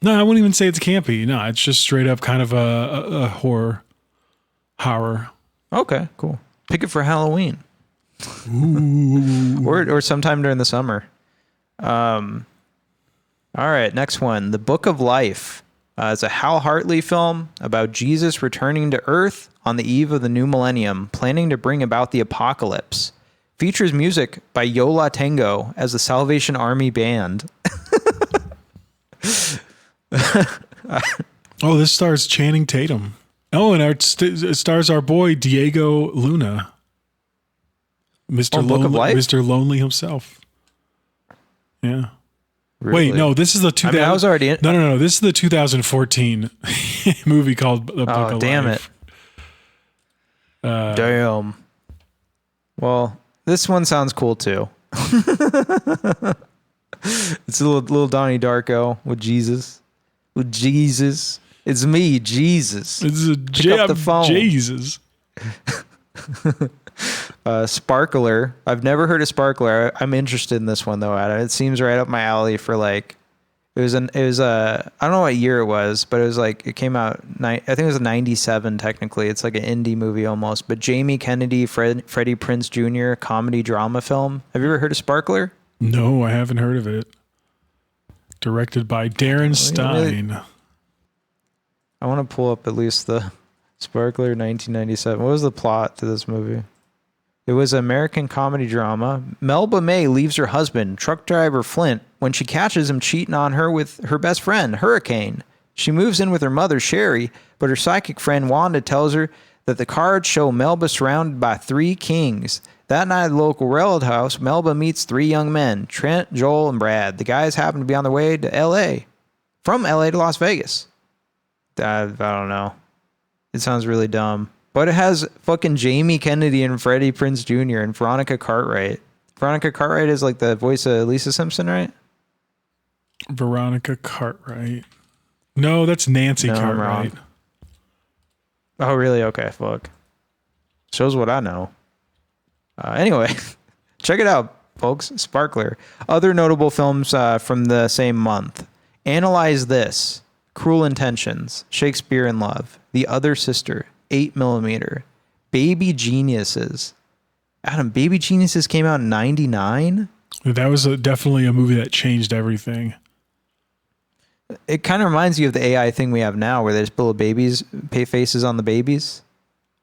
no, I wouldn't even say it's campy. No, it's just straight up kind of a horror. Okay, cool. Pick it for Halloween. or sometime during the summer. All right, next one. The Book of Life. It's a Hal Hartley film about Jesus returning to Earth on the eve of the new millennium, planning to bring about the apocalypse. Features music by Yo La Tengo as the Salvation Army Band. Oh, this stars Channing Tatum. Oh, and it stars our boy Diego Luna. Mr. Lonely himself. Yeah. Really? Wait, no, this is the 2000. I was already in. No. This is the 2014 movie called The Book of Life. Oh, damn it. Damn. Well, this one sounds cool too. It's a little Donnie Darko with Jesus. It's me, Jesus. Pick up the phone. Jesus. Sparkler. I've never heard of Sparkler. I'm interested in this one though, Adam. It seems right up my alley for like, I don't know what year it was, but it came out, I think it was a 97 technically. It's like an indie movie almost, but Jamie Kennedy, Freddie Prinze Jr. comedy drama film. Have you ever heard of Sparkler? No, I haven't heard of it. Directed by Darren Stein. I want to pull up at least the Sparkler 1997. What was the plot to this movie? It was an American comedy drama. Melba May leaves her husband, truck driver Flint, when she catches him cheating on her with her best friend, Hurricane. She moves in with her mother, Sherry, but her psychic friend, Wanda, tells her that the cards show Melba surrounded by 3 kings. That night at the local railroad house, Melba meets 3 young men, Trent, Joel, and Brad. The guys happen to be on their way to L.A., from L.A. to Las Vegas. I don't know. It sounds really dumb. But it has fucking Jamie Kennedy and Freddie Prinze Jr. and Veronica Cartwright. Veronica Cartwright is like the voice of Lisa Simpson, right? Veronica Cartwright. No, that's Nancy Cartwright. Oh, really? Okay, fuck. Shows what I know. Anyway, check it out, folks. Sparkler. Other notable films from the same month. Analyze This. Cruel Intentions. Shakespeare in Love. The Other Sister. 8mm. Baby Geniuses. Adam, Baby Geniuses came out in 99? That was definitely a movie that changed everything. It kind of reminds you of the AI thing we have now where they just build babies, pay faces on the babies.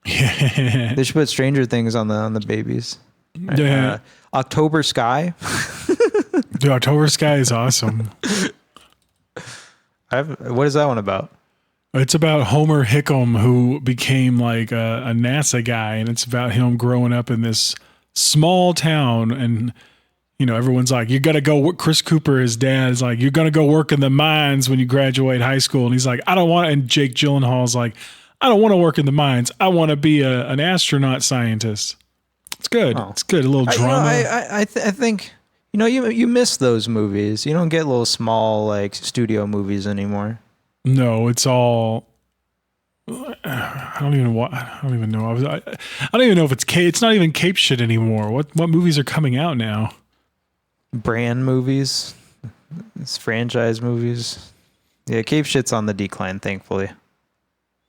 Yeah. They should put Stranger Things on the babies. Yeah. October Sky. Dude, October Sky is awesome. What is that one about? It's about Homer Hickam, who became like a NASA guy, and it's about him growing up in this small town. And, you know, everyone's like, you got to go. Chris Cooper, his dad, is like, you're going to go work in the mines when you graduate high school. And he's like, I don't want to. And Jake Gyllenhaal's like, I don't want to work in the mines. I want to be an astronaut scientist. It's good. Oh. It's good. A little drama. I think, you know, you miss those movies. You don't get little small like studio movies anymore. No, it's all. I don't even know. I don't even know if it's Cape. It's not even Cape shit anymore. What movies are coming out now? Brand movies. It's franchise movies. Yeah, Cape shit's on the decline, thankfully.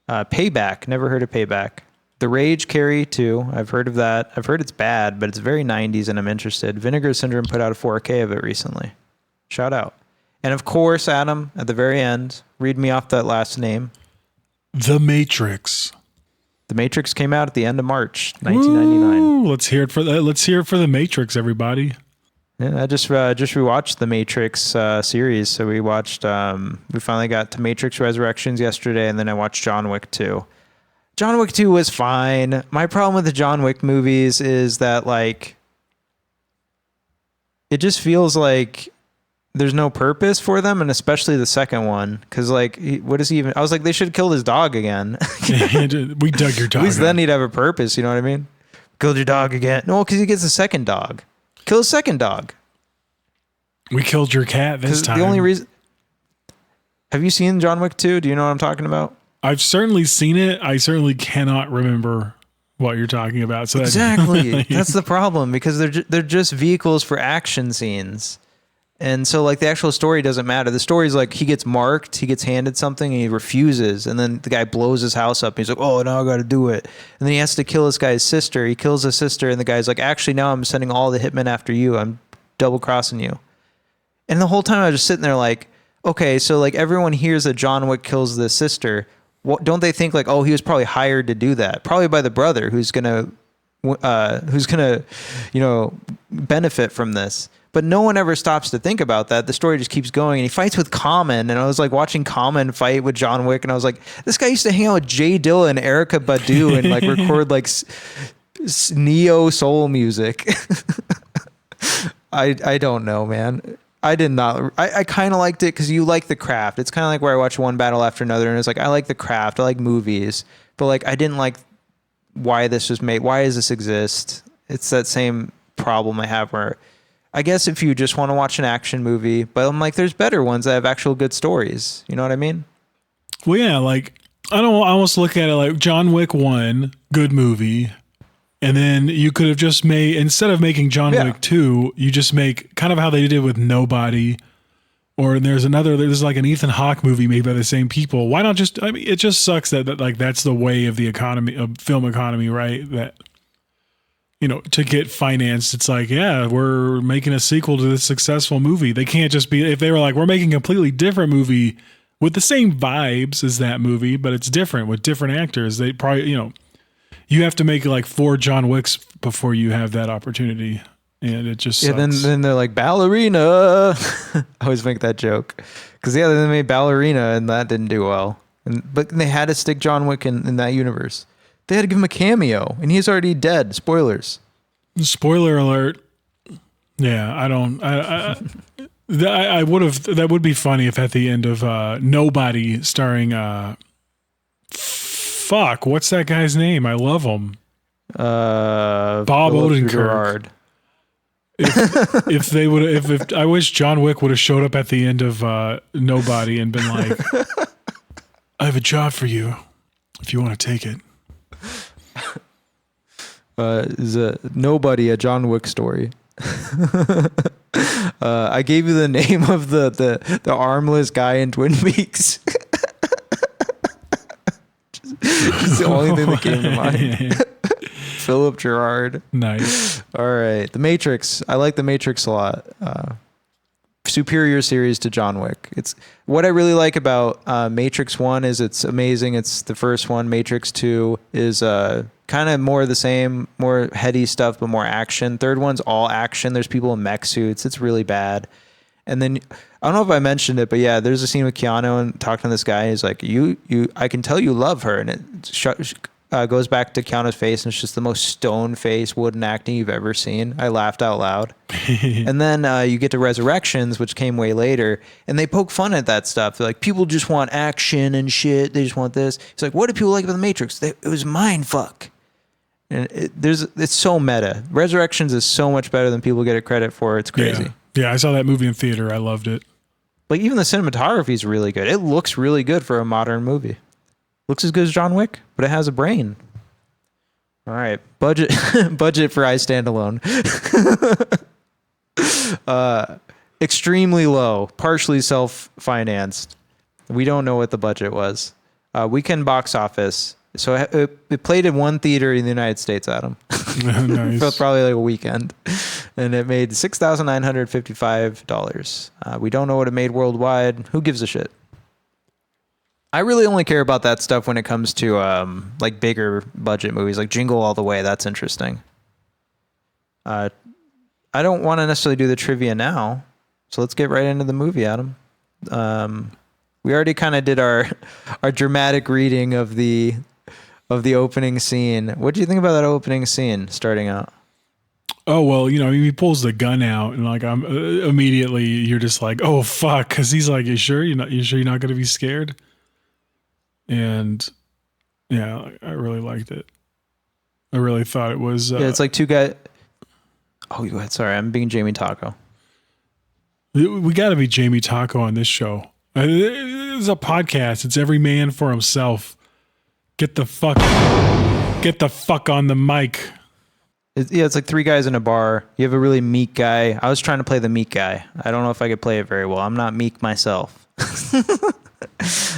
Payback. Never heard of Payback. The Rage, Carrie 2. I've heard of that. I've heard it's bad, but it's very 90s and I'm interested. Vinegar Syndrome put out a 4K of it recently. Shout out. And of course, Adam, at the very end, read me off that last name. The Matrix. The Matrix came out at the end of March, 1999. Woo! Let's hear it for that. Let's hear it for The Matrix, everybody. Yeah, I just rewatched the Matrix series. So we watched. We finally got to Matrix Resurrections yesterday, and then I watched John Wick 2. John Wick 2 was fine. My problem with the John Wick movies is that like it just feels like there's no purpose for them, and especially the second one, because like, what is he even? I was like, they should have killed his dog again. We dug your dog. At least then he'd have a purpose. You know what I mean? Killed your dog again? No, because he gets a second dog. Kill his second dog. We killed your cat this time. The only reason. Have you seen John Wick 2? Do you know what I'm talking about? I've certainly seen it. I certainly cannot remember what you're talking about. So exactly, that's the problem, because they're just vehicles for action scenes. And so like the actual story doesn't matter. The story's like he gets marked, he gets handed something and he refuses. And then the guy blows his house up. And he's like, oh, now I got to do it. And then he has to kill this guy's sister. He kills his sister. And the guy's like, actually, now I'm sending all the hitmen after you. I'm double crossing you. And the whole time I was just sitting there like, okay, so like everyone hears that John Wick kills the sister. What, don't they think like, oh, he was probably hired to do that? Probably by the brother who's going to, you know, benefit from this. But no one ever stops to think about that. The story just keeps going. And he fights with Common. And I was like watching Common fight with John Wick. And I was like, this guy used to hang out with Jay Dilla and Erykah Badu and like record like neo soul music. I don't know, man. I did not. I kind of liked it because you like the craft. It's kind of like where I watch one battle after another. And it's like, I like the craft. I like movies. But like, I didn't like why this was made. Why does this exist? It's that same problem I have where I guess if you just want to watch an action movie, but I'm like, there's better ones that have actual good stories. You know what I mean? Well, yeah, like I almost look at it like John Wick 1, good movie. And then you could have just made, instead of making John Wick 2, you just make kind of how they did with Nobody. Or there's like an Ethan Hawke movie made by the same people. Why not just, I mean, it just sucks that like that's the way of the economy, of film economy, right? That, you know, to get financed, it's like, yeah, we're making a sequel to this successful movie. They can't just be, if they were like, we're making a completely different movie with the same vibes as that movie, but it's different with different actors, they probably, you know, you have to make like 4 John Wicks before you have that opportunity. And it just sucks. Yeah, then they're like, Ballerina. I always make that joke. Because, yeah, they made Ballerina and that didn't do well. But they had to stick John Wick in that universe. They had to give him a cameo, and he's already dead. Spoilers. Spoiler alert. Yeah, I don't. I would have. That would be funny if at the end of Nobody, starring fuck, what's that guy's name? I love him. Bob Odenkirk. If they would, if I wish John Wick would have showed up at the end of Nobody and been like, "I have a job for you, if you want to take it." Is a Nobody a John Wick story? I gave you the name of the armless guy in Twin Peaks. Just the only thing that came to mind. Philip Gerard. Nice. All right, The Matrix. I like The Matrix a lot. Superior series to John Wick. It's what I really like about Matrix 1 is it's amazing. It's the first one. Matrix 2 is kind of more of the same, more heady stuff, but more action. Third one's all action. There's people in mech suits. It's really bad. And then I don't know if I mentioned it, but yeah, there's a scene with Keanu and talking to this guy. He's like, "You, I can tell you love her," and it goes back to Keanu's face, and it's just the most stone face wooden acting you've ever seen. I laughed out loud. And then you get to Resurrections, which came way later, and they poke fun at that stuff. They're like, people just want action and shit. They just want this. It's like, what do people like about The Matrix? It was mind fuck. And it's so meta. Resurrections is so much better than people get it credit for. It's crazy. Yeah, I saw that movie in theater. I loved it. Like, even the cinematography is really good. It looks really good for a modern movie. Looks as good as John Wick, but it has a brain. All right, budget for I Stand Alone. Extremely low, partially self-financed. We don't know what the budget was. Weekend box office. So it played in one theater in the United States, Adam. Nice. For probably like a weekend. And it made $6,955. We don't know what it made worldwide. Who gives a shit? I really only care about that stuff when it comes to like bigger budget movies, like Jingle All the Way. That's interesting. I don't want to necessarily do the trivia now, so let's get right into the movie, Adam. We already kind of did our dramatic reading of the opening scene. What do you think about that opening scene starting out? Oh, well, you know, he pulls the gun out and like I'm immediately you're just like, oh fuck, because he's like, you sure you're not going to be scared? And yeah, I really liked it. I really thought it was. Yeah, it's like two guys. Oh, go ahead. Sorry, I'm being Jamie Taco. We got to be Jamie Taco on this show. It's a podcast. It's every man for himself. Get the fuck on the mic. It's like three guys in a bar. You have a really meek guy. I was trying to play the meek guy. I don't know if I could play it very well. I'm not meek myself.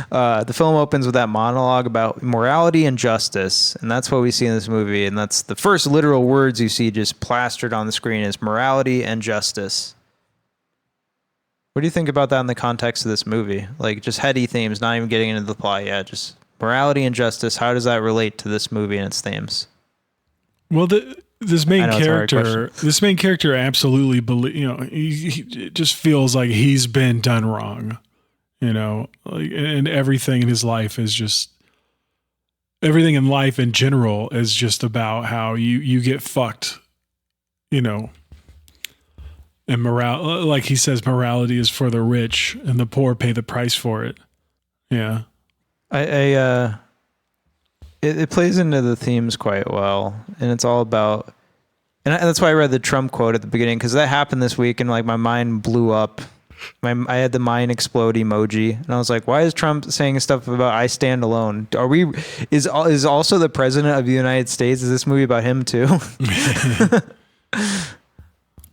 The film opens with that monologue about morality and justice, and that's what we see in this movie, and that's the first literal words you see just plastered on the screen is morality and justice. What do you think about that in the context of this movie? Like, just heady themes, not even getting into the plot yet, just morality and justice. How does that relate to this movie and its themes? Well, this main character absolutely he just feels like he's been done wrong. You know, like, and everything in his life is just, everything in life in general is just about how you get fucked, you know, and like he says, morality is for the rich and the poor pay the price for it. Yeah. It plays into the themes quite well, and it's all about, and that's why I read the Trump quote at the beginning, because that happened this week and like my mind blew up. I had the mind explode emoji, and I was like, "Why is Trump saying stuff about I stand alone? Is also the president of the United States? Is this movie about him too?"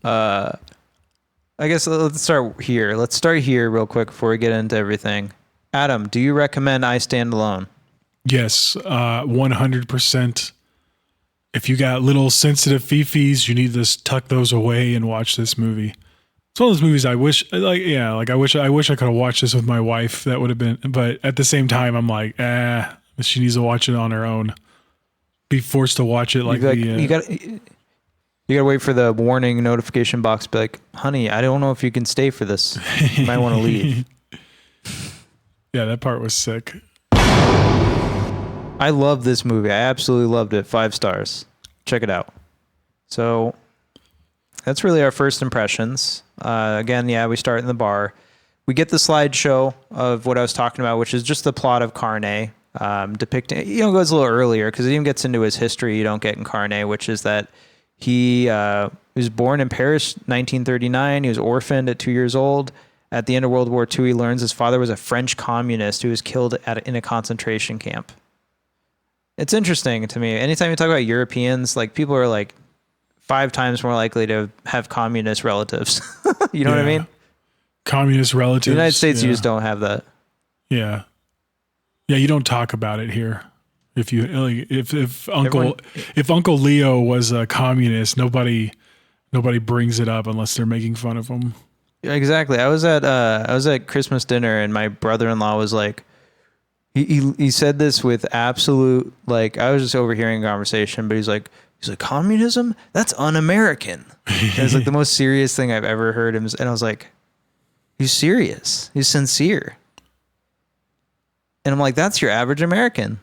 I guess let's start here. Let's start here real quick before we get into everything. Adam, do you recommend I Stand Alone? Yes, 100%. If you got little sensitive fifis, you need to tuck those away and watch this movie. It's one of those movies I wish I could have watched this with my wife. That would have been, but at the same time, I'm like, she needs to watch it on her own. Be forced to watch it you gotta wait for the warning notification box. Be like, honey, I don't know if you can stay for this. You might want to leave. Yeah, that part was sick. I love this movie. I absolutely loved it. 5 stars. Check it out. So that's really our first impressions. Again, we start in the bar. We get the slideshow of what I was talking about, which is just the plot of Carne, depicting, it goes a little earlier because it even gets into his history you don't get in Carne, which is that he was born in Paris, 1939. He was orphaned at 2 years old. At the end of World War II, he learns his father was a French communist who was killed in a concentration camp. It's interesting to me. Anytime you talk about Europeans, like people are like 5 times more likely to have communist relatives. You know what I mean? Communist relatives. In the United States, you just don't have that. Yeah. Yeah, you don't talk about it here. If you like, if Uncle Leo was a communist, nobody brings it up unless they're making fun of him. Exactly. I was at Christmas dinner and my brother-in-law was like, he said this with absolute, like, I was just overhearing a conversation, but he's like, communism? That's un-American. It's like the most serious thing I've ever heard him. And I was like, he's serious. He's sincere. And I'm like, that's your average American.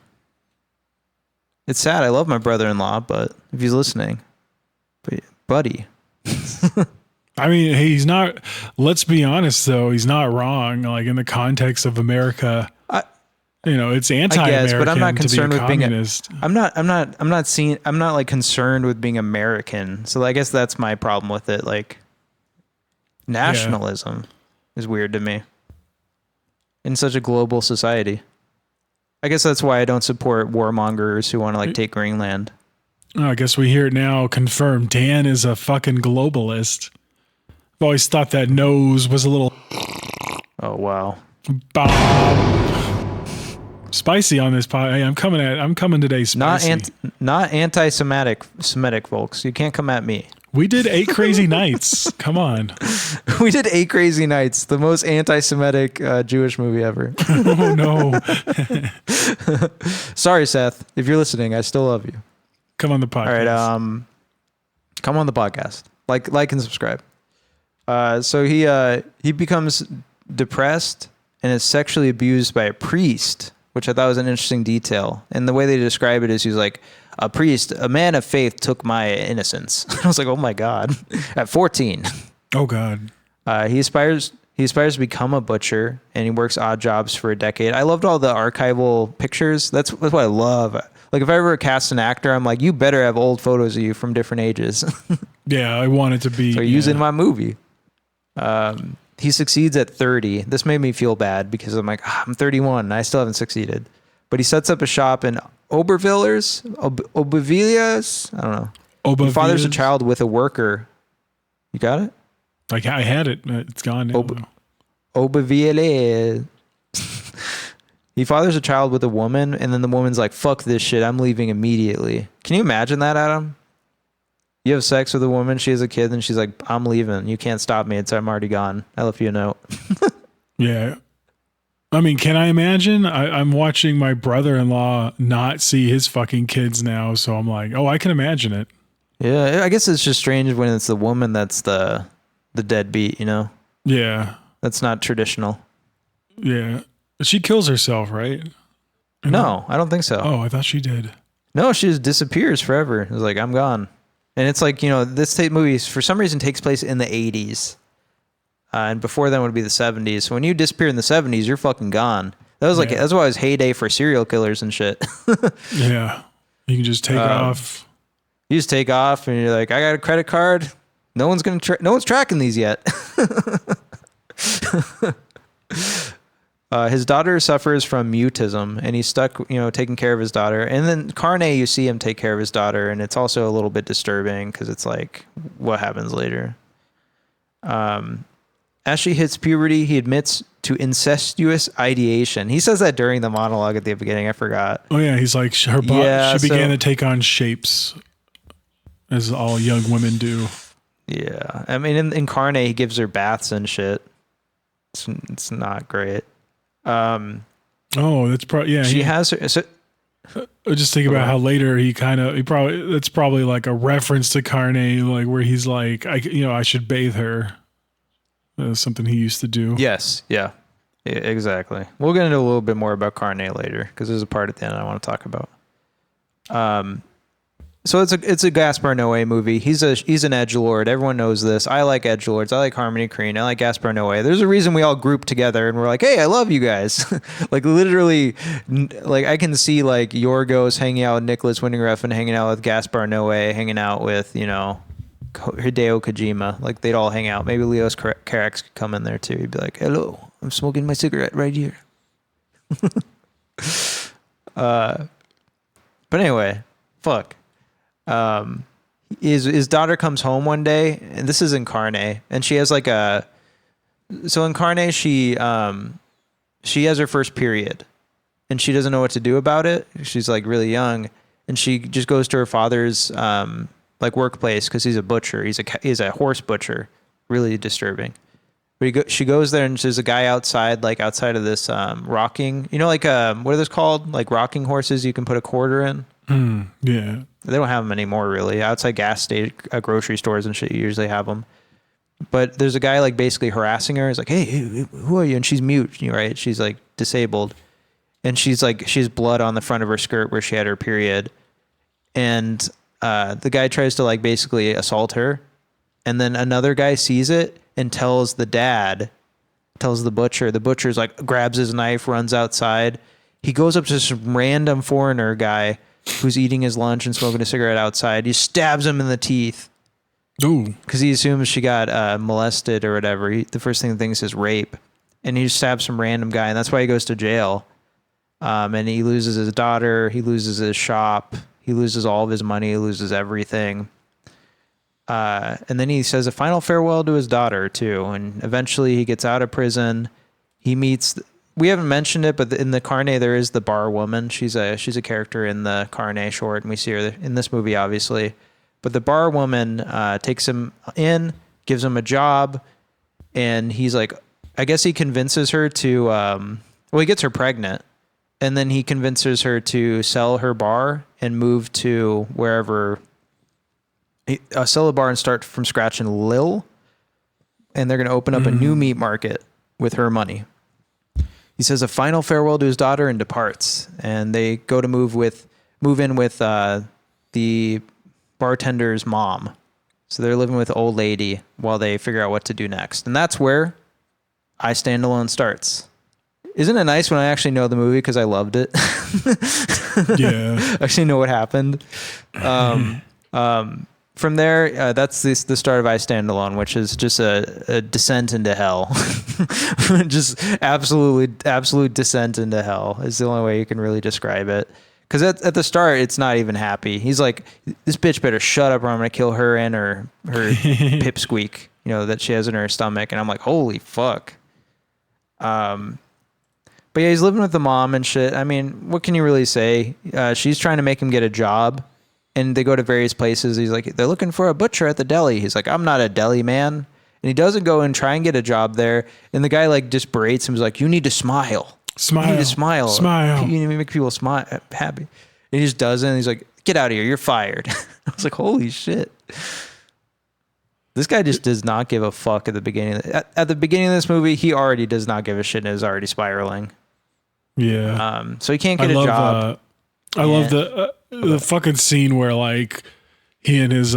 It's sad. I love my brother-in-law, but if he's listening, buddy. I mean, hey, he's not, let's be honest though, he's not wrong. Like in the context of America, it's anti-American. I guess, but I'm not concerned with being I'm not like concerned with being American. So I guess that's my problem with it. Like nationalism is weird to me in such a global society. I guess that's why I don't support warmongers who want to like take Greenland. Oh, I guess we hear it now confirmed. Dan is a fucking globalist. I've always thought that nose was a little. Oh wow. Spicy on this pod. Hey, I'm coming today spicy. Not anti-Semitic folks. You can't come at me. We did 8 Crazy Nights. Come on. We did 8 Crazy Nights, the most anti-Semitic Jewish movie ever. Oh no. Sorry, Seth. If you're listening, I still love you. Come on the podcast. All right, come on the podcast. Like and subscribe. So he becomes depressed and is sexually abused by a priest, which I thought was an interesting detail. And the way they describe it is he's like, a priest, a man of faith took my innocence. I was like, oh my God. At 14. Oh God. He aspires to become a butcher, and he works odd jobs for a decade. I loved all the archival pictures. That's what I love. Like if I ever cast an actor, I'm like, you better have old photos of you from different ages. Yeah, I want it to be. So use it in my movie. He succeeds at 30. This made me feel bad because I'm like, I'm 31 and I still haven't succeeded. But he sets up a shop in Aubervilliers. I don't know. He fathers a child with a worker. You got it? Like I had it. It's gone now. Aubervilliers. He fathers a child with a woman, and then the woman's like, fuck this shit. I'm leaving immediately. Can you imagine that, Adam? You have sex with a woman, she has a kid, and she's like, I'm leaving. You can't stop me. I'm already gone. I left you a note. Yeah. I mean, can I imagine? I'm watching my brother-in-law not see his fucking kids now, so I'm like, oh, I can imagine it. Yeah, I guess it's just strange when it's the woman that's the deadbeat, you know? Yeah. That's not traditional. Yeah. She kills herself, right? No, I don't think so. Oh, I thought she did. No, she just disappears forever. It's like, I'm gone. And it's like, this movie, for some reason, takes place in the 80s. And before then would be the 70s. So when you disappear in the 70s, you're fucking gone. That was that's why it was heyday for serial killers and shit. Yeah. You can just take off. You just take off and you're like, I got a credit card. No one's tracking these yet. His daughter suffers from mutism, and he's stuck, taking care of his daughter. And then Carne, you see him take care of his daughter, and it's also a little bit disturbing because it's like, what happens later? As she hits puberty, he admits to incestuous ideation. He says that during the monologue at the beginning. I forgot. Oh yeah, he's like, she began to take on shapes, as all young women do. Yeah, I mean, in Carne, he gives her baths and shit. It's not great. That's probably, yeah. She has her. So, just think about how later that's probably like a reference to Carne, like where he's like, I should bathe her. Something he used to do. Yes. Yeah, exactly. We'll get into a little bit more about Carne later because there's a part at the end I want to talk about. So it's a Gaspar Noé movie. He's an edgelord. Everyone knows this. I like edgelords. I like Harmony Korine. I like Gaspar Noé. There's a reason we all group together and we're like, hey, I love you guys. Like literally, like I can see like Yorgos hanging out with Nicholas Winding Refn, hanging out with Gaspar Noé, hanging out with Hideo Kojima. Like they'd all hang out. Maybe Leos Carax could come in there too. He'd be like, hello, I'm smoking my cigarette right here. But anyway, fuck. His daughter comes home one day, and this is in Carne, and she has like so in Carne she has her first period, and she doesn't know what to do about it. She's like really young, and she just goes to her father's like workplace because he's a butcher. He's a horse butcher. Really disturbing. But she goes there, and there's a guy outside of this rocking. Like what are those called? Like rocking horses you can put a quarter in. Yeah. They don't have them anymore, really. Outside grocery stores and shit, you usually have them. But there's a guy like basically harassing her. He's like, "Hey, who are you?" And she's mute, right? She's like disabled, and she's blood on the front of her skirt where she had her period. And the guy tries to like basically assault her, and then another guy sees it and tells the butcher. The butcher's like grabs his knife, runs outside. He goes up to some random foreigner guy who's eating his lunch and smoking a cigarette outside. He stabs him in the teeth. Ooh. Because he assumes she got molested or whatever. The first thing he thinks is rape. And he just stabs some random guy, and that's why he goes to jail. And he loses his daughter. He loses his shop. He loses all of his money. He loses everything. And then he says a final farewell to his daughter, too. And eventually he gets out of prison. He meets... We haven't mentioned it, but in the Carne, there is the bar woman. She's a character in the Carne short, and we see her in this movie, obviously. But the bar woman takes him in, gives him a job, and he's like, I guess he convinces her to, he gets her pregnant, and then he convinces her to sell her bar and move to wherever, sell a bar and start from scratch in Lille, and they're going to open up a new meat market with her money. He says a final farewell to his daughter and departs. And they go to move in with the bartender's mom. So they're living with the old lady while they figure out what to do next. And that's where I Stand Alone starts. Isn't it nice when I actually know the movie because I loved it? Yeah. I actually know what happened. From there, that's the start of I Stand Alone, which is just a descent into hell. Just absolute descent into hell is the only way you can really describe it. Because at the start, it's not even happy. He's like, this bitch better shut up or I'm going to kill her and her pipsqueak, that she has in her stomach. And I'm like, holy fuck. But yeah, he's living with the mom and shit. I mean, what can you really say? She's trying to make him get a job. And they go to various places. He's like, they're looking for a butcher at the deli. He's like, I'm not a deli man. And he doesn't go and try and get a job there. And the guy like just berates him. He's like, you need to smile. Smile. You need to smile. Smile. You need to make people smile, happy. And he just doesn't. And he's like, get out of here. You're fired. I was like, holy shit. This guy just does not give a fuck at the beginning. At the beginning of this movie, he already does not give a shit and is already spiraling. Yeah. So he can't get a job. I love the fucking scene where like he and his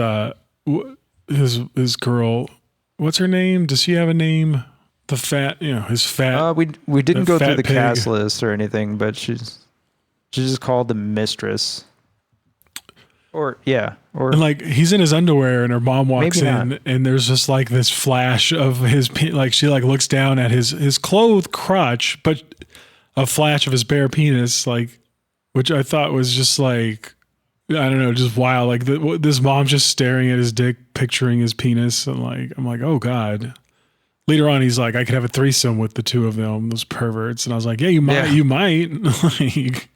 girl, what's her name? Does she have a name? The fat, his fat. We didn't go through the pig. cast list or anything, but she's just called the mistress. And like he's in his underwear and her mom walks in and there's just like this flash of his, like she like looks down at his clothed crotch, but a flash of his bare penis, like, which I thought was just like, I don't know, just wild. Like this mom's just staring at his dick, picturing his penis. And like, I'm like, oh God. Later on, he's like, I could have a threesome with the two of them, those perverts. And I was like, yeah, you might. Like,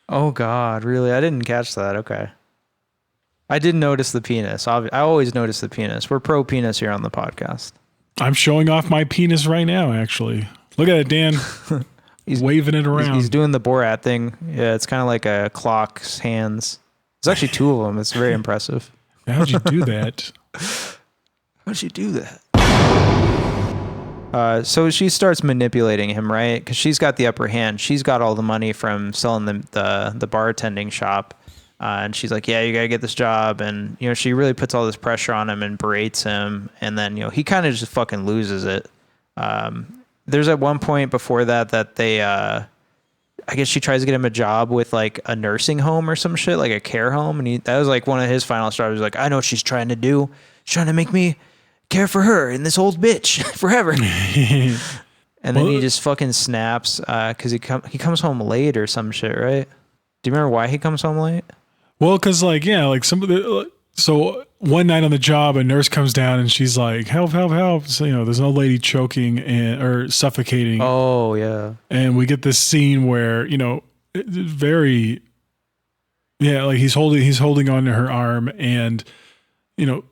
oh God, really? I didn't catch that. Okay. I did notice the penis. I always notice the penis. We're pro penis here on the podcast. I'm showing off my penis right now, actually. Look at it, Dan. He's waving it around. He's doing the Borat thing. Yeah, it's kind of like a clock's hands. There's actually two of them. It's very impressive. How'd you do that? How'd you do that? So she starts manipulating him, right? Because she's got the upper hand. She's got all the money from selling the bartending shop. And she's like, yeah, you got to get this job. And, you know, she really puts all this pressure on him and berates him. And then, you know, he kind of just fucking loses it. There's at one point before that they, I guess she tries to get him a job with like a nursing home or some shit, like a care home. And that was like one of his final straws. He was like, I know what she's trying to do. She's trying to make me care for her and this old bitch forever. And then he just fucking snaps because he comes home late or some shit, right? Do you remember why he comes home late? Well, because like, yeah, like so one night on the job, a nurse comes down and she's like, help, help, help. So, you know, there's an old lady choking or suffocating. Oh, yeah. And we get this scene where, you know, very, yeah, like he's holding on to her arm and, you know,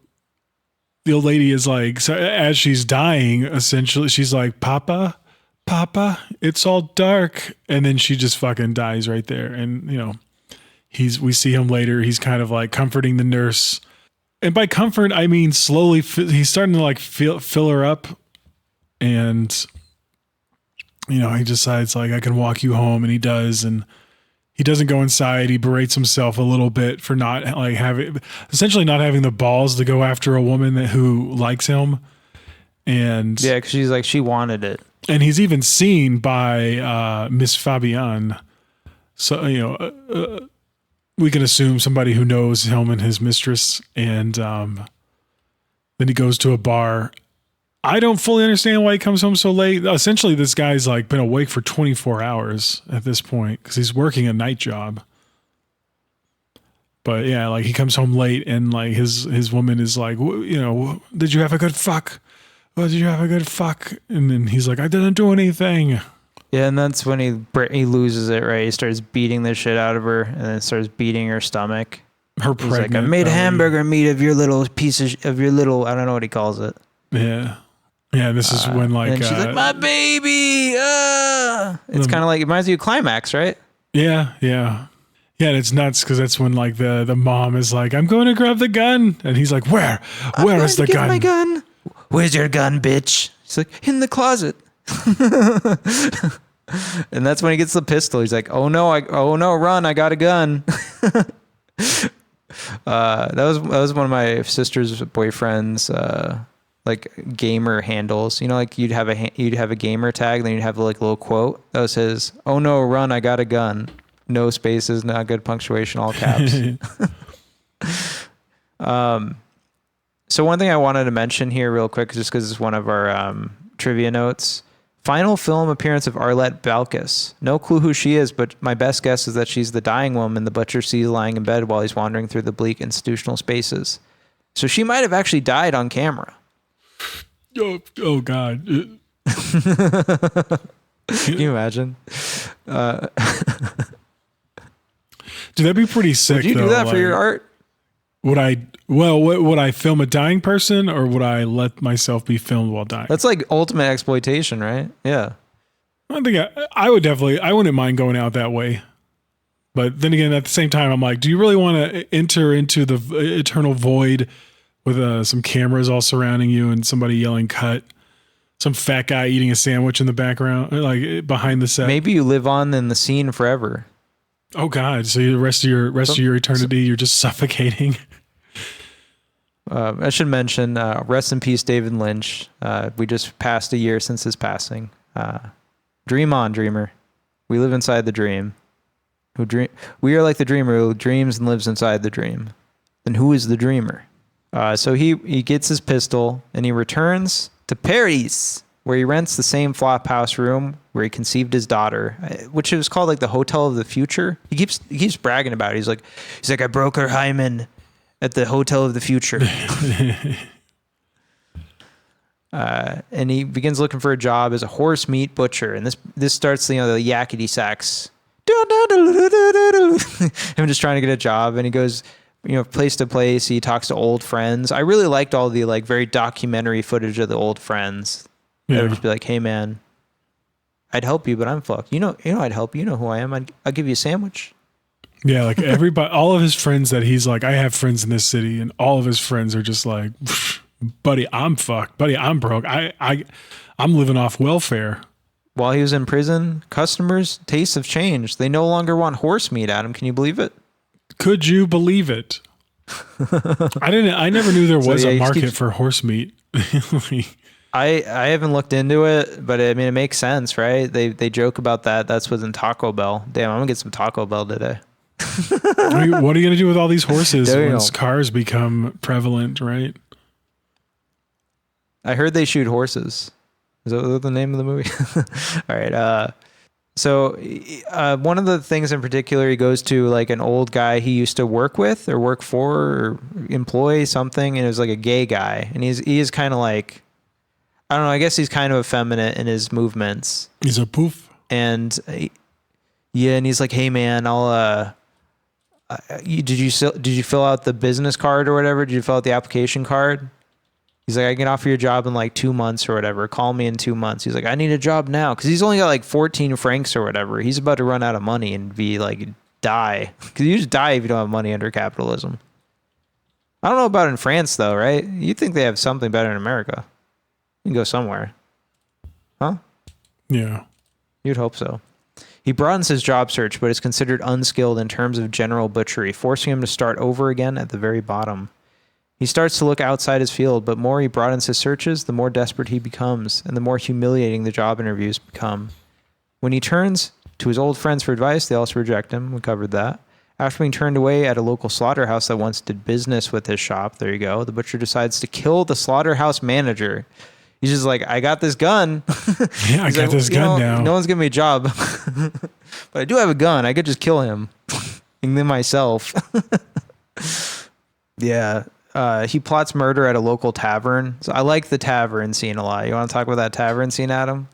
the old lady is like, so as she's dying, essentially, she's like, Papa, it's all dark. And then she just fucking dies right there. And, you know, we see him later. He's kind of like comforting the nurse. And by comfort, I mean slowly, he's starting to like fill her up. And, you know, he decides like, I can walk you home. And he does. And he doesn't go inside. He berates himself a little bit for not like essentially not having the balls to go after a woman who likes him. And yeah, because she's like, she wanted it. And he's even seen by Miss Fabienne. So, you know, we can assume somebody who knows him and his mistress. And then he goes to a bar. I don't fully understand why he comes home so late. Essentially, this guy's like been awake for 24 hours at this point because he's working a night job. But yeah, like he comes home late and like his woman is like, you know, did you have a good fuck? Oh, did you have a good fuck? And then he's like, I didn't do anything. Yeah, and that's when he loses it, right? He starts beating the shit out of her and then starts beating her stomach. Her pregnant. Like, I made hamburger meat of your little of your little, I don't know what he calls it. Yeah. Yeah, this is when like... And she's like, my baby! It's kind of like, it reminds you of Climax, right? Yeah, yeah. Yeah, and it's nuts because that's when like the mom is like, I'm going to grab the gun. And he's like, where? Where is the gun? My gun. Where's your gun, bitch? He's like, in the closet. And that's when he gets the pistol. He's like, oh no, run, I got a gun. That was one of my sister's boyfriend's like gamer handles. You know, like you'd have a gamer tag, then you'd have like a little quote. That was his, oh no, run, I got a gun. No spaces, not good punctuation, all caps. So one thing I wanted to mention here real quick, just because it's one of our trivia notes. Final film appearance of Arlette Balkis. No clue who she is, but my best guess is that she's the dying woman the butcher sees lying in bed while he's wandering through the bleak institutional spaces. So she might have actually died on camera. Oh God. Can you imagine? Dude, that'd be pretty sick. Would you do that for your art? Would I film a dying person or would I let myself be filmed while dying? That's like ultimate exploitation, right? Yeah. I think I wouldn't mind going out that way. But then again, at the same time, I'm like, do you really want to enter into the eternal void with some cameras all surrounding you and somebody yelling cut? Some fat guy eating a sandwich in the background, like behind the set. Maybe you live on in the scene forever. Oh God! So the rest of your eternity, you're just suffocating. I should mention, rest in peace, David Lynch. We just passed a year since his passing. Dream on, dreamer. We live inside the dream. We are like the dreamer who dreams and lives inside the dream. Then who is the dreamer? So he gets his pistol and he returns to Paris, where he rents the same flop house room where he conceived his daughter, which was called like the Hotel of the Future. He keeps bragging about it. He's like, I broke her hymen at the Hotel of the Future. And he begins looking for a job as a horse meat butcher. And this starts, the yakety sax. Him just trying to get a job. And he goes, place to place. He talks to old friends. I really liked all the like very documentary footage of the old friends. Yeah. They would just be like, hey man, I'd help you, but I'm fucked. I'd help you. You know who I am. I'll give you a sandwich. Yeah, like everybody, all of his friends that he's like, I have friends in this city, and all of his friends are just like, buddy, I'm fucked. Buddy, I'm broke. I'm living off welfare. While he was in prison, customers' tastes have changed. They no longer want horse meat, Adam. Can you believe it? Could you believe it? I never knew there was a market for horse meat. I haven't looked into it, but I mean, it makes sense, right? They joke about that. That's within Taco Bell. Damn, I'm gonna get some Taco Bell today. What are you gonna do with all these horses once cars become prevalent, right? I heard they shoot horses. Is that the name of the movie? All right. So one of the things in particular, he goes to like an old guy he used to work with or work for or employ something, and it was like a gay guy, and he is kind of like, I don't know, I guess he's kind of effeminate in his movements. He's a poof. And yeah, and he's like, hey man, did you fill out the business card or whatever? Did you fill out the application card? He's like, I can offer you a job in like 2 months or whatever. Call me in 2 months. He's like, I need a job now. Cause he's only got like 14 francs or whatever. He's about to run out of money and be like, die. Cause you just die if you don't have money under capitalism. I don't know about in France though, right? You think they have something better in America. You can go somewhere. Huh? Yeah. You'd hope so. He broadens his job search, but is considered unskilled in terms of general butchery, forcing him to start over again at the very bottom. He starts to look outside his field, but more he broadens his searches, the more desperate he becomes, and the more humiliating the job interviews become. When he turns to his old friends for advice, they also reject him. We covered that. After being turned away at a local slaughterhouse that once did business with his shop, there you go, the butcher decides to kill the slaughterhouse manager. He's just like, I got this gun. Yeah, I got this gun now. No one's giving me a job. But I do have a gun. I could just kill him. And then myself. Yeah. He plots murder at a local tavern. So I like the tavern scene a lot. You want to talk about that tavern scene, Adam?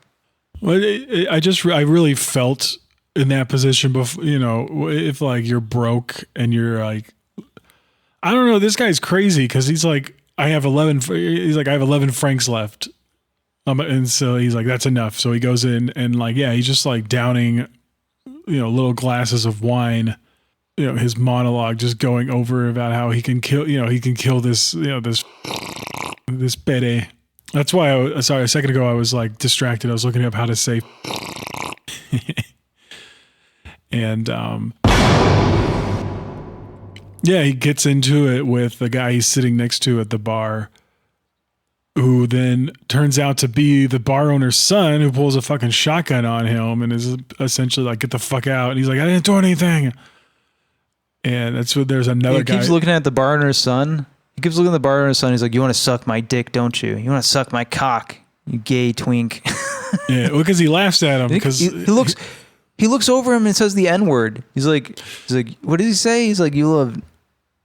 Well, I really felt in that position before, you know, if like you're broke and you're like, I don't know, this guy's crazy because he's like, I have 11 francs left. And so he's like, that's enough. So he goes in and like, yeah, he's just like downing, you know, little glasses of wine, you know, his monologue just going over about how he can kill this, you know, this bede. That's why sorry, a second ago I was like distracted. I was looking up how to say and yeah, he gets into it with the guy he's sitting next to at the bar, who then turns out to be the bar owner's son, who pulls a fucking shotgun on him and is essentially like, get the fuck out. And he's like, I didn't do anything. And that's what there's another guy. He keeps looking at the bar owner's son. He's like, you want to suck my dick, don't you? You want to suck my cock, you gay twink. Yeah, well, because he laughs at him. Because he looks over him and says the N-word. He's like, what does he say? He's like, you love...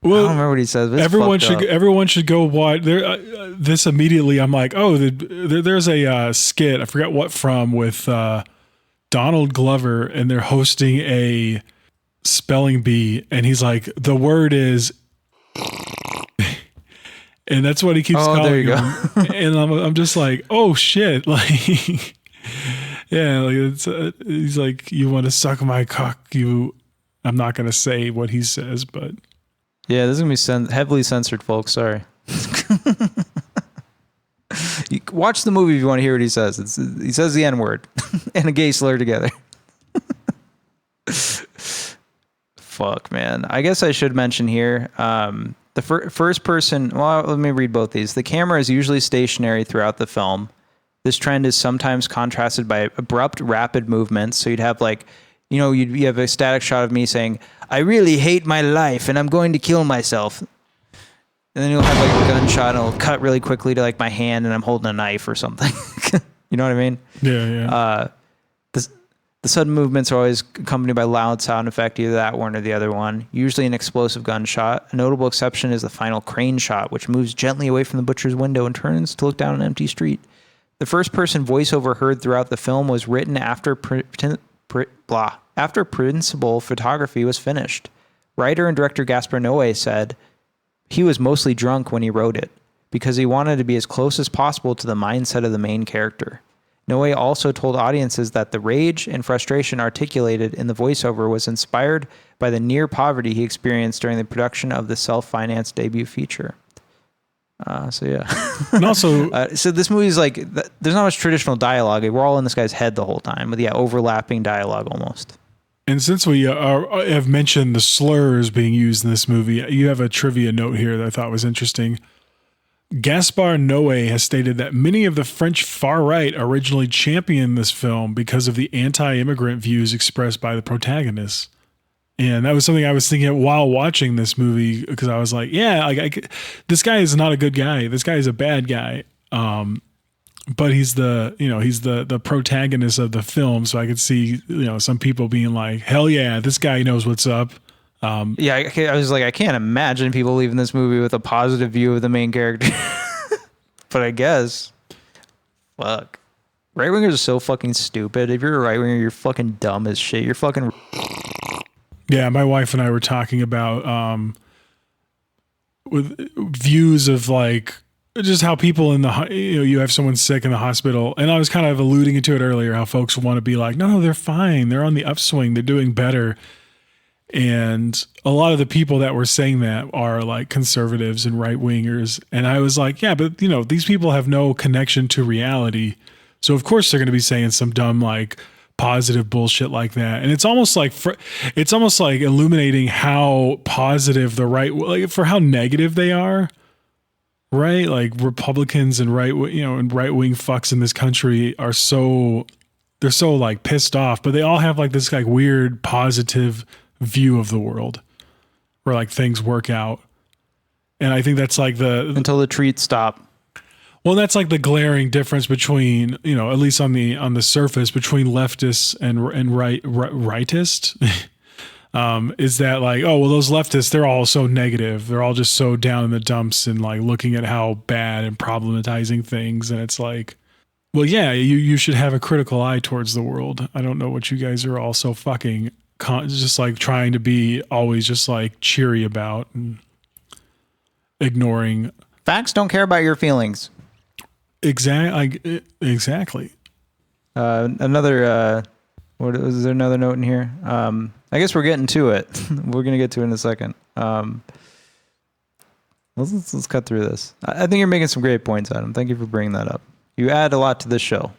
Well, I don't remember what he says. Everyone should go watch. This immediately, I'm like, oh, there's a skit. I forgot what from with Donald Glover, and they're hosting a spelling bee, and he's like, the word is, and that's what he keeps calling. There you go. And I'm just like, oh shit, like, yeah, like he's like, you want to suck my cock? I'm not gonna say what he says, but. Yeah, this is going to be heavily censored, folks. Sorry. You watch the movie if you want to hear what he says. He says the N-word and a gay slur together. Fuck, man. I guess I should mention here, the first person... Well, let me read both these. The camera is usually stationary throughout the film. This trend is sometimes contrasted by abrupt, rapid movements. So you'd have like... You know, you have a static shot of me saying, I really hate my life and I'm going to kill myself. And then you'll have like a gunshot and it'll cut really quickly to like my hand and I'm holding a knife or something. You know what I mean? Yeah. The sudden movements are always accompanied by loud sound effect, either that one or the other one. Usually an explosive gunshot. A notable exception is the final crane shot, which moves gently away from the butcher's window and turns to look down an empty street. The first person voiceover heard throughout the film was written after principal photography was finished. Writer and director Gaspar Noé said he was mostly drunk when he wrote it because he wanted to be as close as possible to the mindset of the main character. Noé also told audiences that the rage and frustration articulated in the voiceover was inspired by the near poverty he experienced during the production of the self-financed debut feature. So yeah. And also, so this movie's like, there's not much traditional dialogue. We're all in this guy's head the whole time with overlapping dialogue almost. And since we have mentioned the slurs being used in this movie, you have a trivia note here that I thought was interesting. Gaspar Noé has stated that many of the French far-right originally championed this film because of the anti-immigrant views expressed by the protagonists. And that was something I was thinking while watching this movie, because I was like, yeah, this guy is not a good guy. This guy is a bad guy. But he's the protagonist of the film. So I could see, some people being like, hell yeah, this guy knows what's up. Yeah, I was like, I can't imagine people leaving this movie with a positive view of the main character. But I guess, fuck. Right wingers are so fucking stupid. If you're a right winger, you're fucking dumb as shit. You're fucking. Yeah, my wife and I were talking about with views of like just how people in the you have someone sick in the hospital, and I was kind of alluding to it earlier. How folks want to be like, no, they're fine. They're on the upswing. They're doing better. And a lot of the people that were saying that are like conservatives and right wingers. And I was like, yeah, but these people have no connection to reality. So of course they're going to be saying some dumb, like positive bullshit like that. And it's almost like illuminating how positive the right, like for how negative they are, right? Like Republicans and right wing fucks in this country are they're so like pissed off, but they all have like this like weird positive view of the world where like things work out. And I think that's like until the treats stop. Well, that's like the glaring difference between, at least on the surface, between leftists and rightist is that like, oh, well, those leftists, they're all so negative. They're all just so down in the dumps and like looking at how bad and problematizing things. And it's like, well, yeah, you should have a critical eye towards the world. I don't know what you guys are all so fucking just like trying to be always just like cheery about and ignoring. Facts don't care about your feelings. Exactly. Another, was there another note in here? I guess we're getting to it. We're going to get to it in a second. Let's cut through this. I think you're making some great points, Adam. Thank you for bringing that up. You add a lot to this show.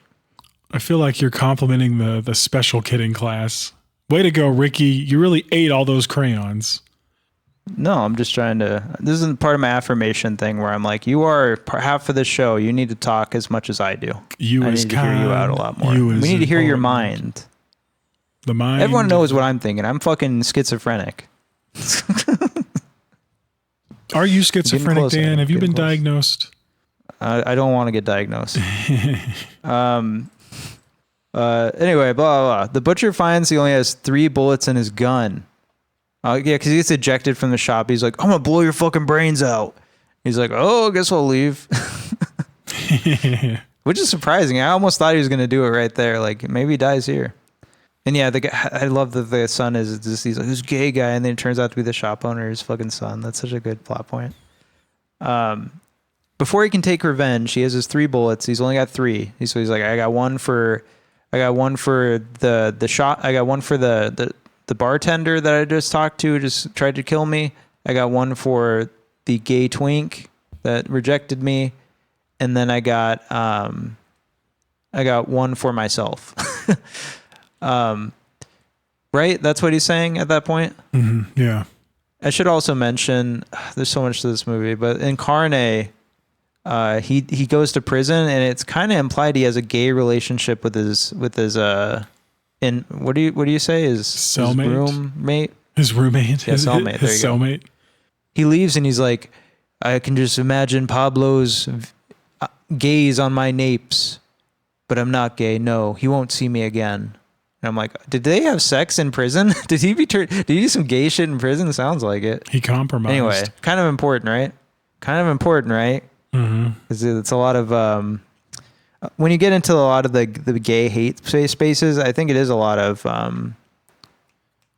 I feel like you're complimenting the special kidding class. Way to go, Ricky. You really ate all those crayons. No, I'm just trying to. This isn't part of my affirmation thing where I'm like, you are half of the show. You need to talk as much as I do. I need to hear you out a lot more. We need to hear your mind. The mind. Everyone knows what I'm thinking. I'm fucking schizophrenic. Are you schizophrenic, Dan? Have you been diagnosed? I don't want to get diagnosed. Anyway, blah, blah, blah. The butcher finds he only has 3 bullets in his gun. Yeah, because he gets ejected from the shop. He's like, I'm going to blow your fucking brains out. He's like, oh, I guess I'll leave. Which is surprising. I almost thought he was going to do it right there. Like, maybe he dies here. And yeah, the guy, I love that the son is just he's like, this gay guy. And then it turns out to be the shop owner's fucking son. That's such a good plot point. Before he can take revenge, he has his 3 bullets. He's only got 3. So he's like, I got one for the shot. I got one for the bartender that I just talked to, just tried to kill me. I got one for the gay twink that rejected me. And then I got one for myself. Right? That's what he's saying at that point? Mm-hmm. Yeah. I should also mention, there's so much to this movie, but in Carne, he goes to prison, and it's kind of implied he has a gay relationship with his what do you say? His cellmate? His roommate? Yeah, cellmate. His cellmate. He leaves, and he's like, I can just imagine Pablo's gaze on my napes, but I'm not gay. No, he won't see me again. And I'm like, did they have sex in prison? Did he do some gay shit in prison? Sounds like it. He compromised. Anyway, kind of important, right? Mm-hmm. Because it's a lot of when you get into a lot of the gay hate spaces, I think it is a lot of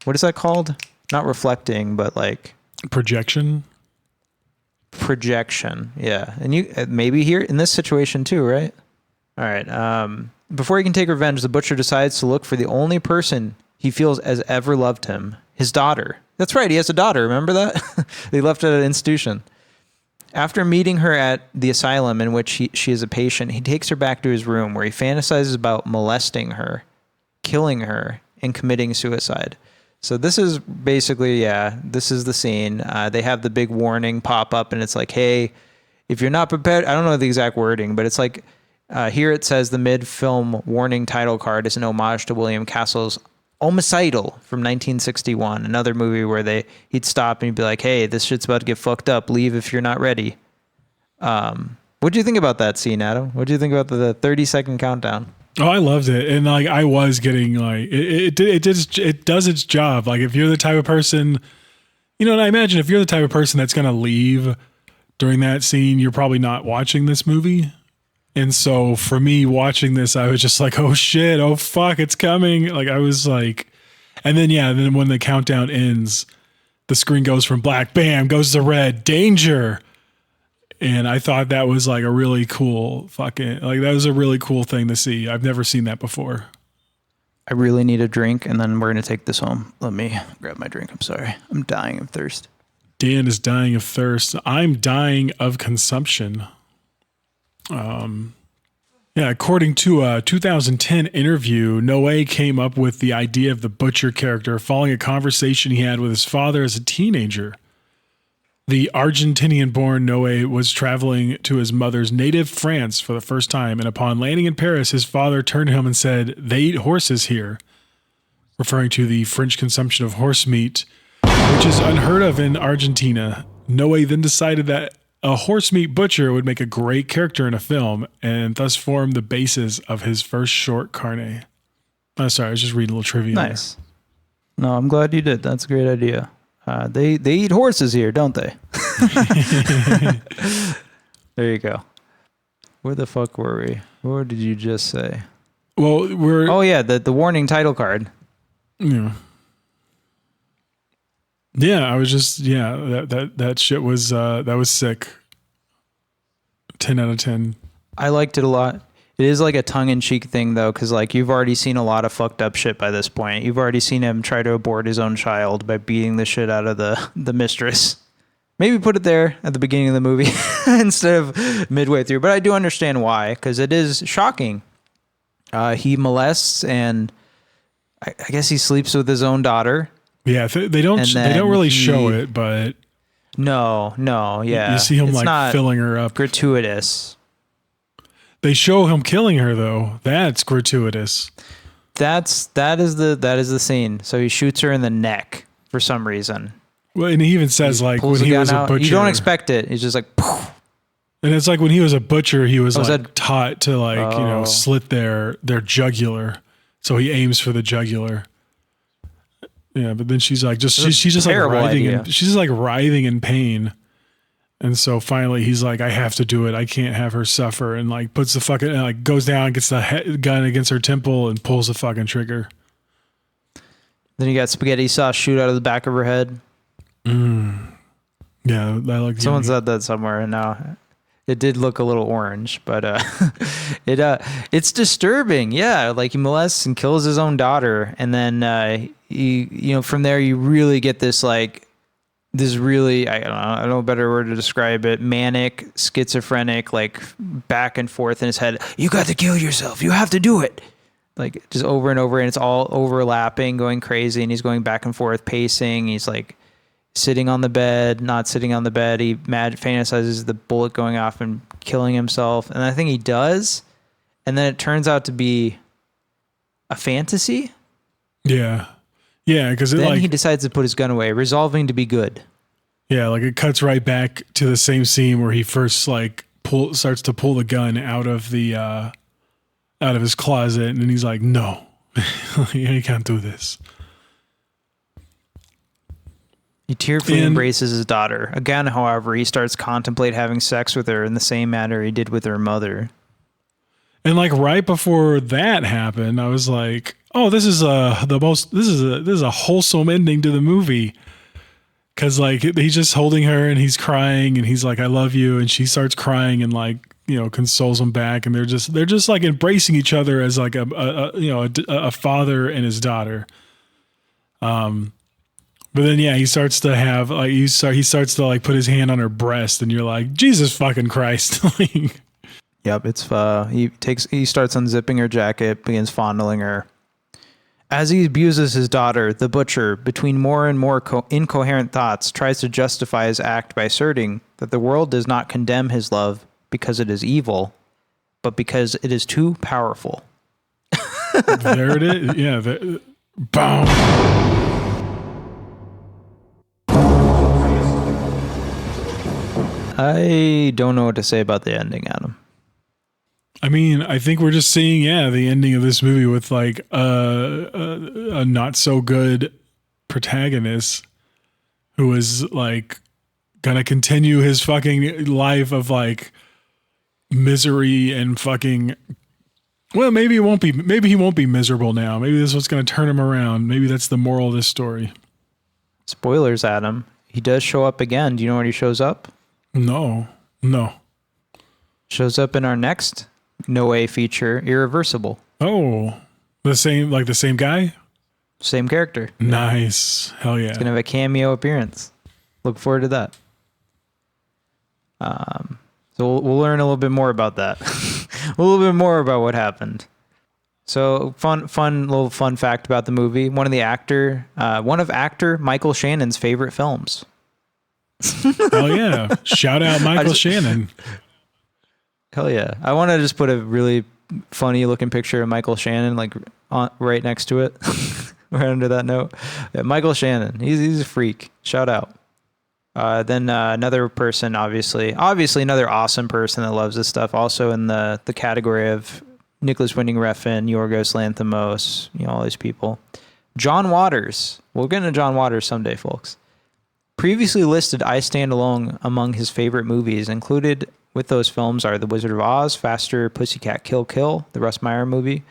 what is that called? Not reflecting, but like projection. Yeah, and you maybe here in this situation too, right? All right. Before he can take revenge, the butcher decides to look for the only person he feels has ever loved him, his daughter. That's right, he has a daughter. Remember that? They left at an institution. After meeting her at the asylum in which she is a patient, he takes her back to his room where he fantasizes about molesting her, killing her, and committing suicide. So this is basically, this is the scene. They have the big warning pop up, and it's like, hey, if you're not prepared, I don't know the exact wording, but it's like, here it says the mid-film warning title card is an homage to William Castle's Homicidal from 1961, another movie where he'd stop and he'd be like, hey, this shit's about to get fucked up. Leave if you're not ready. What do you think about that scene, Adam? What do you think about the 30-second countdown? Oh, I loved it. And like, I was getting like, it does its job. Like, if you're the type of person, you know, and I imagine if you're the type of person that's going to leave during that scene, you're probably not watching this movie. And so for me watching this, I was just like, oh shit, oh fuck, it's coming. Like, I was like, and then, then when the countdown ends, the screen goes from black, bam, goes to red, danger. And I thought that was like a really cool that was a really cool thing to see. I've never seen that before. I really need a drink, and then we're going to take this home. Let me grab my drink. I'm sorry. I'm dying of thirst. Dan is dying of thirst. I'm dying of consumption. According to a 2010 interview, Noé came up with the idea of the butcher character following a conversation he had with his father as a teenager. The Argentinian-born Noé was traveling to his mother's native France for the first time, and upon landing in Paris, his father turned to him and said, "They eat horses here," referring to the French consumption of horse meat, which is unheard of in Argentina. Noé then decided that a horse meat butcher would make a great character in a film, and thus formed the basis of his first short, Carne. Oh, sorry, I was just reading a little trivia. Nice. No, I'm glad you did. That's a great idea. They eat horses here, don't they? There you go. Where the fuck were we? What did you just say? Well, the warning title card. Yeah. Yeah, I was just that shit was that was sick. 10 out of 10. I liked it a lot. It is like a tongue-in-cheek thing though, because like you've already seen a lot of fucked up shit by this point. You've already seen him try to abort his own child by beating the shit out of the mistress. Maybe put it there at the beginning of the movie instead of midway through. But I do understand why, because it is shocking. He molests, and I guess he sleeps with his own daughter. Yeah, they don't really show it, but no, yeah, you see him it's like filling her up. Gratuitous. They show him killing her though. That's gratuitous. That is the scene. So he shoots her in the neck for some reason. Well, and he even says like when he was a butcher, you don't expect it. He's just like, poof. And it's like when he was a butcher, he was like taught to slit their jugular. So he aims for the jugular. Yeah, but then she's like she's just like writhing she's just like writhing in pain. And so finally he's like, I have to do it. I can't have her suffer, and like puts the fucking like goes down, gets the gun against her temple and pulls the fucking trigger. Then you got spaghetti sauce shoot out of the back of her head. Yeah, that looks someone said that somewhere, and now it did look a little orange, but it's disturbing. Yeah, like he molests and kills his own daughter, and then from there you really get this really, I don't know a better word to describe it, manic, schizophrenic, like back and forth in his head. You got to kill yourself. You have to do it. Like just over and over, and it's all overlapping, going crazy, and he's going back and forth, pacing. He's like sitting on the bed, not sitting on the bed. He fantasizes the bullet going off and killing himself. And I think he does. And then it turns out to be a fantasy. Yeah. Yeah, because then he decides to put his gun away, resolving to be good. Yeah, like it cuts right back to the same scene where he first like starts to pull the gun out of his closet, and then he's like, "No, you can't do this." He tearfully embraces his daughter. Again, however, he starts contemplate having sex with her in the same manner he did with her mother. And like right before that happened, I was like, "Oh, this is a wholesome ending to the movie." Cause like he's just holding her and he's crying and he's like, "I love you," and she starts crying and like, consoles him back, and they're just like embracing each other as like a father and his daughter. But then he starts to have like he starts to like put his hand on her breast, and you're like, Jesus fucking Christ. Yep, it's he starts unzipping her jacket, begins fondling her. As he abuses his daughter, the butcher, between more and more incoherent thoughts, tries to justify his act by asserting that the world does not condemn his love because it is evil, but because it is too powerful. There it is. Yeah. Boom. I don't know what to say about the ending, Adam. I mean, I think we're just seeing, the ending of this movie with like a not so good protagonist who is like gonna continue his fucking life of like misery and fucking. Well, maybe he won't be miserable now. Maybe this is what's gonna turn him around. Maybe that's the moral of this story. Spoilers, Adam. He does show up again. Do you know where he shows up? No. Shows up in our next Noé feature, Irreversible. Oh, the same guy? Same character. Nice. Hell yeah. He's going to have a cameo appearance. Look forward to that. So we'll learn a little bit more about that. A little bit more about what happened. So fun fact about the movie. One of actor Michael Shannon's favorite films. Hell yeah. Shout out Michael Shannon. Hell yeah. I want to just put a really funny looking picture of Michael Shannon like right next to it. Right under that note. Yeah, Michael Shannon. He's a freak. Shout out. Then another person, obviously another awesome person that loves this stuff. Also in the category of Nicholas Winding Refn, Yorgos Lanthimos, all these people. John Waters. We'll get into John Waters someday, folks. Previously listed I Stand Alone among his favorite movies. Included with those films are The Wizard of Oz, Faster, Pussycat, Kill, Kill, the Russ Meyer movie,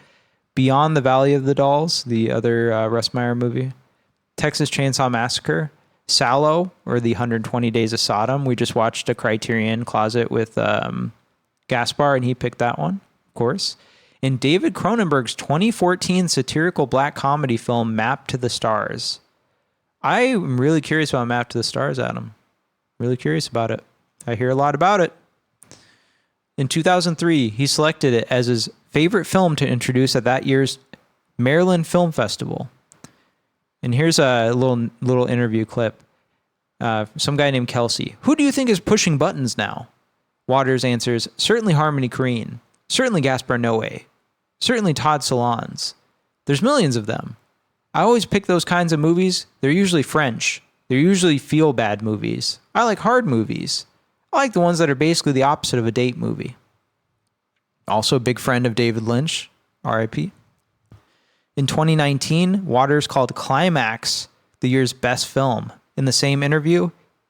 Beyond the Valley of the Dolls, the other Russ Meyer movie, Texas Chainsaw Massacre, Salò, or The 120 Days of Sodom. We just watched a Criterion Closet with Gaspar, and he picked that one, of course. And David Cronenberg's 2014 satirical black comedy film, Map to the Stars. I'm really curious about Map to the Stars, Adam. Really curious about it. I hear a lot about it. In 2003, he selected it as his favorite film to introduce at that year's Maryland Film Festival. And here's a little interview clip. Some guy named Kelsey. Who do you think is pushing buttons now? Waters answers, certainly Harmony Korine. Certainly Gaspar Noé. Certainly Todd Solondz. There's millions of them. I always pick those kinds of movies. They're usually French. They're usually feel-bad movies. I like hard movies. I like the ones that are basically the opposite of a date movie. Also a big friend of David Lynch, R.I.P. In 2019, Waters called Climax the year's best film. In the same interview,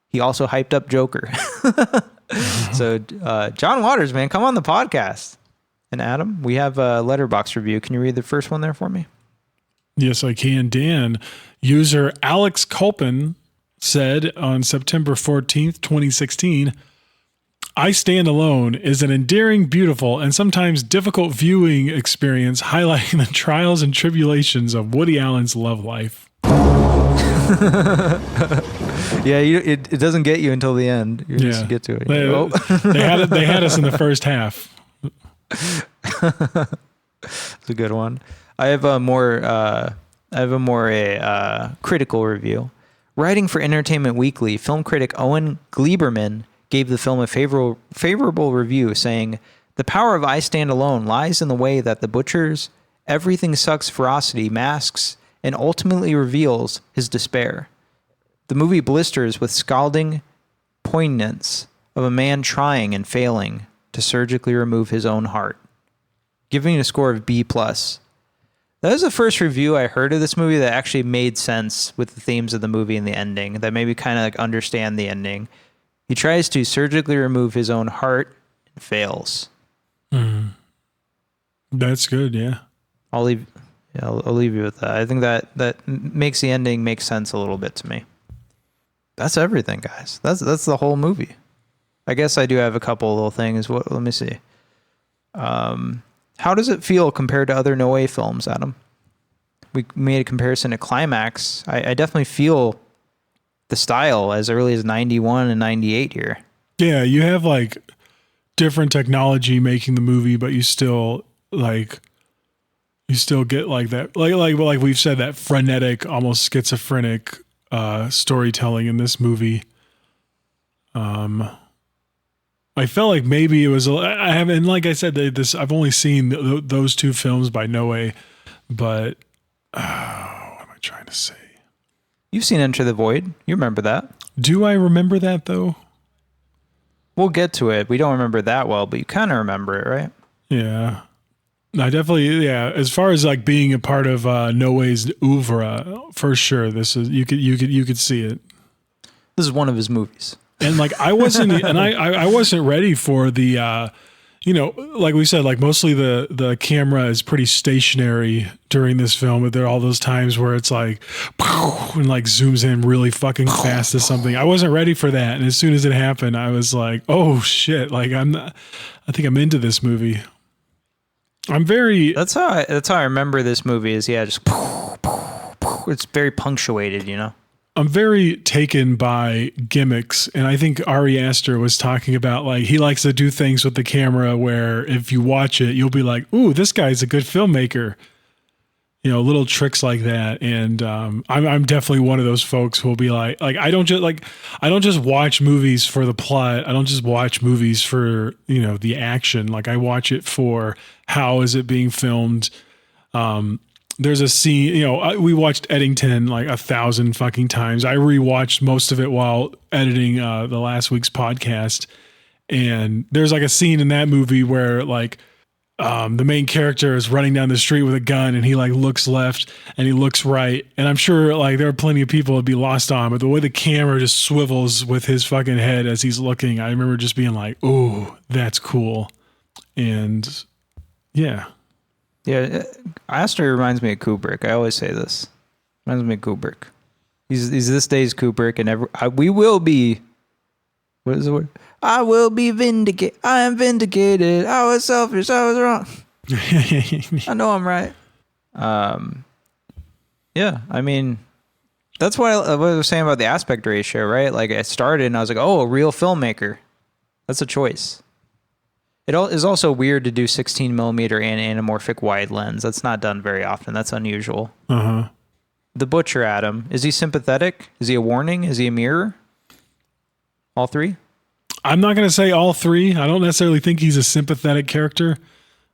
he also hyped up Joker. So, John Waters, man, come on the podcast. And Adam, we have a Letterboxd review. Can you read the first one there for me? Yes, I can. Dan, user Alex Culpin said on September 14th, 2016, I Stand Alone is an endearing, beautiful, and sometimes difficult viewing experience highlighting the trials and tribulations of Woody Allen's love life. Yeah, it doesn't get you until the end. You just get to it. They had us in the first half. It's a good one. I have a more critical review. Writing for Entertainment Weekly, film critic Owen Gleiberman gave the film a favorable review, saying, "The power of I Stand Alone lies in the way that the butcher's everything sucks ferocity masks and ultimately reveals his despair. The movie blisters with scalding poignance of a man trying and failing to surgically remove his own heart." Giving it a score of B+. That was the first review I heard of this movie that actually made sense with the themes of the movie and the ending, that made me kind of like understand the ending. He tries to surgically remove his own heart and fails. Mm. That's good, yeah. I'll leave you with that. I think that makes the ending make sense a little bit to me. That's everything, guys. That's the whole movie. I guess I do have a couple little things. Let me see. How does it feel compared to other Noé films, Adam? We made a comparison to Climax. I definitely feel the style as early as 91 and 98 here. Yeah, you have like different technology making the movie, but you still like You still get like that, like we've said, that frenetic, almost schizophrenic storytelling in this movie. I felt like maybe it was. I haven't, like I said, I've only seen those two films by Noé, but what am I trying to say? You've seen Enter the Void. You remember that? Do I remember that though? We'll get to it. We don't remember that well, but you kind of remember it, right? Yeah. I definitely, yeah. As far as like being a part of Noé's oeuvre, for sure, this is you could see it. This is one of his movies, and like I wasn't ready for the, like we said, like mostly the camera is pretty stationary during this film, but there are all those times where it's like, and like zooms in really fucking fast to something. I wasn't ready for that, and as soon as it happened, I was like, oh shit! Like I think I'm into this movie. That's how I remember this movie is, yeah, just it's very punctuated, you know. I'm very taken by gimmicks, and I think Ari Aster was talking about like he likes to do things with the camera where if you watch it, you'll be like, "Ooh, this guy's a good filmmaker." You know, little tricks like that, and I'm definitely one of those folks who will be like I don't just watch movies for the plot. I don't just watch movies for the action. Like I watch it for how is it being filmed. There's a scene, we watched Eddington like 1,000 fucking times. I rewatched most of it while editing the last week's podcast, and there's like a scene in that movie where like. The main character is running down the street with a gun and he like looks left and he looks right. And I'm sure like there are plenty of people that'd be lost on, but the way the camera just swivels with his fucking head as he's looking, I remember just being like, "Ooh, that's cool." And yeah. Yeah. Astor reminds me of Kubrick. I always say this. Reminds me of Kubrick. He's this day's Kubrick, and we will be, what is the word? I will be vindicated. I am vindicated. I was selfish. I was wrong. I know I'm right. Yeah, I mean, that's what I was saying about the aspect ratio, right? Like I started and I was like, oh, a real filmmaker. That's a choice. It is also weird to do 16 millimeter and anamorphic wide lens. That's not done very often. That's unusual. Uh-huh. The Butcher Adam. Is he sympathetic? Is he a warning? Is he a mirror? All three? I'm not going to say all three. I don't necessarily think he's a sympathetic character.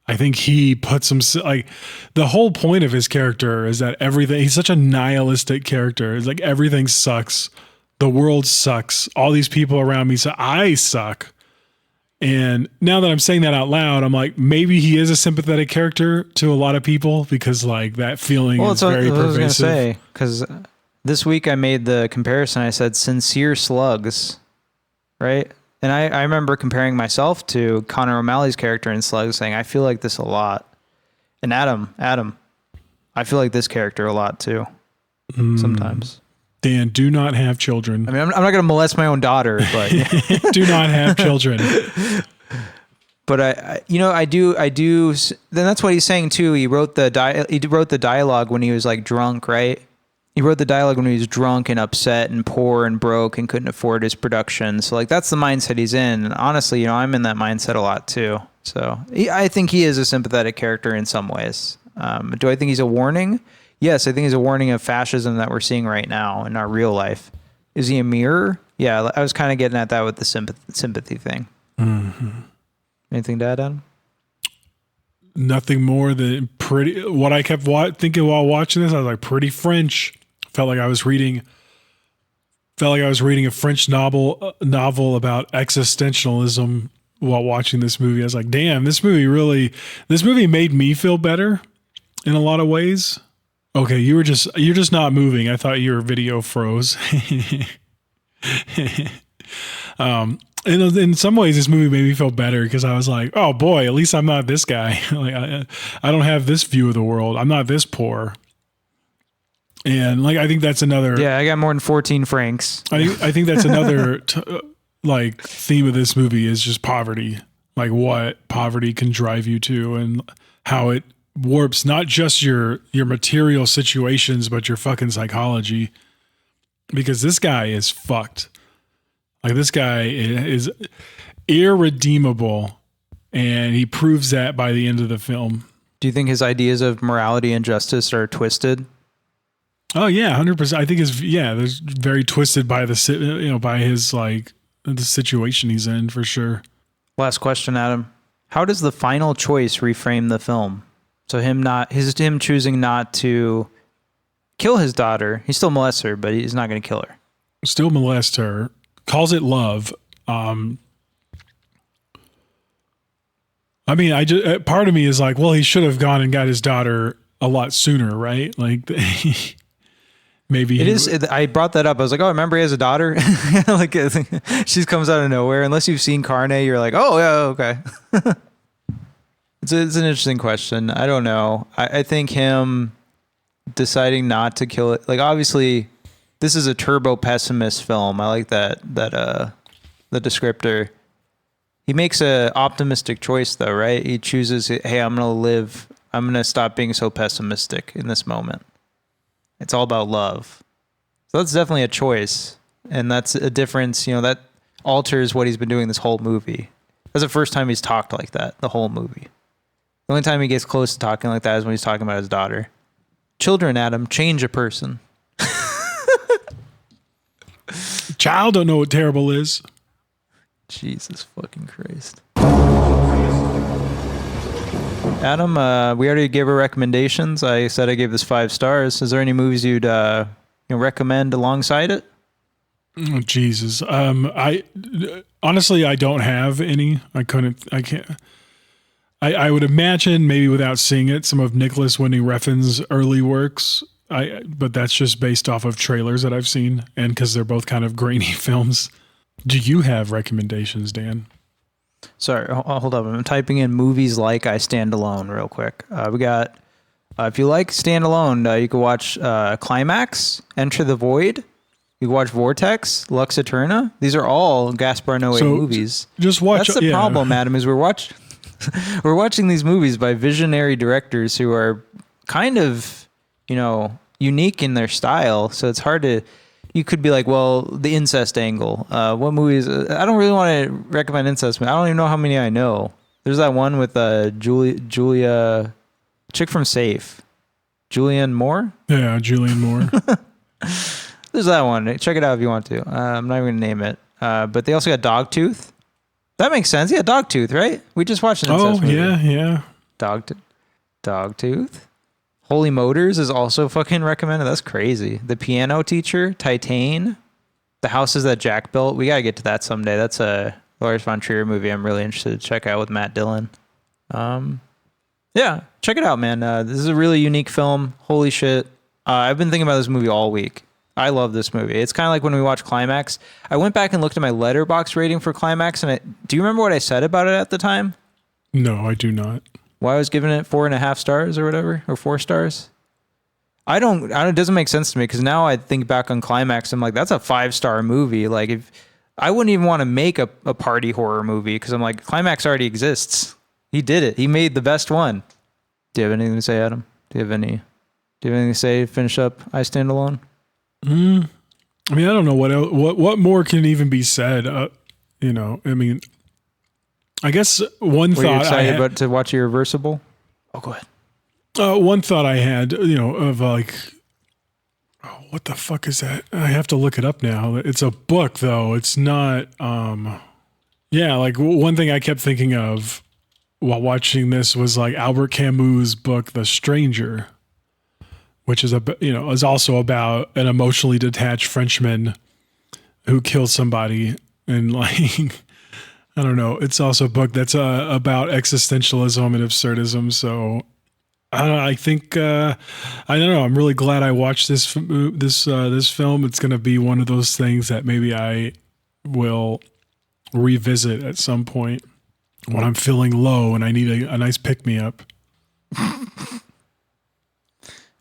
I think he puts him like the whole point of his character is that he's such a nihilistic character. It's like everything sucks. The world sucks. All these people around me say I suck. And now that I'm saying that out loud, I'm like, maybe he is a sympathetic character to a lot of people because like that feeling is very pervasive. I was going to say, because this week I made the comparison. I said sincere slugs, right? And I remember comparing myself to Connor O'Malley's character in Slugs, saying, I feel like this a lot. And Adam, I feel like this character a lot too. Sometimes. Dan, do not have children. I mean, I'm not going to molest my own daughter, but do not have children. But I do. Then that's what he's saying too. He wrote the dialogue when he was like drunk, right? He wrote the dialogue when he was drunk and upset and poor and broke and couldn't afford his production. So like that's the mindset he's in. And honestly, I'm in that mindset a lot too. So I think he is a sympathetic character in some ways. Do I think he's a warning? Yes, I think he's a warning of fascism that we're seeing right now in our real life. Is he a mirror? Yeah, I was kind of getting at that with the sympathy thing. Mm-hmm. Anything to add, Adam? Nothing more than pretty. What I kept thinking while watching this, I was like, pretty French. Felt like I was reading a French novel about existentialism while watching this movie. I was like, damn, this movie made me feel better in a lot of ways. Okay, you're just not moving. I thought your video froze. In some ways, this movie made me feel better because I was like, oh boy, at least I'm not this guy. Like I don't have this view of the world. I'm not this poor. And like, I think that's another. Yeah, I got more than 14 francs. I think that's another like theme of this movie is just poverty, like what poverty can drive you to, and how it warps not just your material situations, but your fucking psychology. Because this guy is fucked. Like this guy is irredeemable, and he proves that by the end of the film. Do you think his ideas of morality and justice are twisted? Oh yeah, 100%. I think there's very twisted by by his like the situation he's in for sure. Last question, Adam. How does the final choice reframe the film? So him choosing not to kill his daughter. He still molests her, but he's not going to kill her. Still molest her. Calls it love. I mean, part of me is like, well, he should have gone and got his daughter a lot sooner, right? Like, maybe I brought that up. I was like, oh, remember he has a daughter? Like, she comes out of nowhere. Unless you've seen Carne, you're like, oh yeah, okay. It's an interesting question. I don't know. I think him deciding not to kill it. Like, obviously, this is a turbo pessimist film. I like that the descriptor. He makes a optimistic choice though, right? He chooses, hey, I'm going to stop being so pessimistic in this moment. It's all about love. So that's definitely a choice. And that's a difference, that alters what he's been doing this whole movie. That's the first time he's talked like that, the whole movie. The only time he gets close to talking like that is when he's talking about his daughter. Children, Adam, change a person. Child don't know what terrible is. Jesus fucking Christ. Adam, we already gave our recommendations. I said I gave this 5 stars. Is there any movies you'd recommend alongside it? Oh, Jesus. I honestly, I don't have any. I can't. I would imagine maybe without seeing it, some of Nicholas Winding Refn's early works. But that's just based off of trailers that I've seen, and because they're both kind of grainy films. Do you have recommendations, Dan? Sorry, hold up. I'm typing in movies like I Stand Alone real quick. We got, if you like Stand Alone, you can watch Climax, Enter the Void. You can watch Vortex, Lux Eterna. These are all Gaspar Noé movies. Just watch. That's the problem, Adam, is we're watching these movies by visionary directors who are kind of, unique in their style. So it's hard to... You could be like, well, the incest angle. What movies? I don't really want to recommend incest. I don't even know how many I know. There's that one with Julia, chick from Safe, Julianne Moore. Yeah, Julianne Moore. There's that one. Check it out if you want to. I'm not even going to name it. But they also got Dogtooth. That makes sense. Yeah, Dogtooth, right? We just watched an incest movie. Yeah. Dogtooth. Holy Motors is also fucking recommended. That's crazy. The Piano Teacher, Titane, The Houses That Jack Built. We gotta get to that someday. That's a Lars von Trier movie I'm really interested to check out with Matt Dillon. Yeah, check it out, man. This is a really unique film. Holy shit. I've been thinking about this movie all week. I love this movie. It's kind of like when we watch Climax. I went back and looked at my Letterboxd rating for Climax, and do you remember what I said about it at the time? No, I do not. Why I was giving it 4.5 stars or whatever, or 4 stars. I don't, it doesn't make sense to me because now I think back on Climax. I'm like, that's a 5-star movie. Like, if I wouldn't even want to make a party horror movie because I'm like, Climax already exists. He did it. He made the best one. Do you have anything to say, Adam? Do you have anything to say to finish up I Stand Alone? I mean, I don't know what more can even be said. I mean, I guess one thought. Were you excited about to watch Irreversible? Oh, go ahead. One thought I had, of like, what the fuck is that? I have to look it up now. It's a book though. It's not. Like one thing I kept thinking of while watching this was like Albert Camus' book, The Stranger, which is is also about an emotionally detached Frenchman who kills somebody and like. I don't know. It's also a book that's about existentialism and absurdism. So I think I don't know. I'm really glad I watched this film. It's going to be one of those things that maybe I will revisit at some point when I'm feeling low and I need a nice pick me up. Are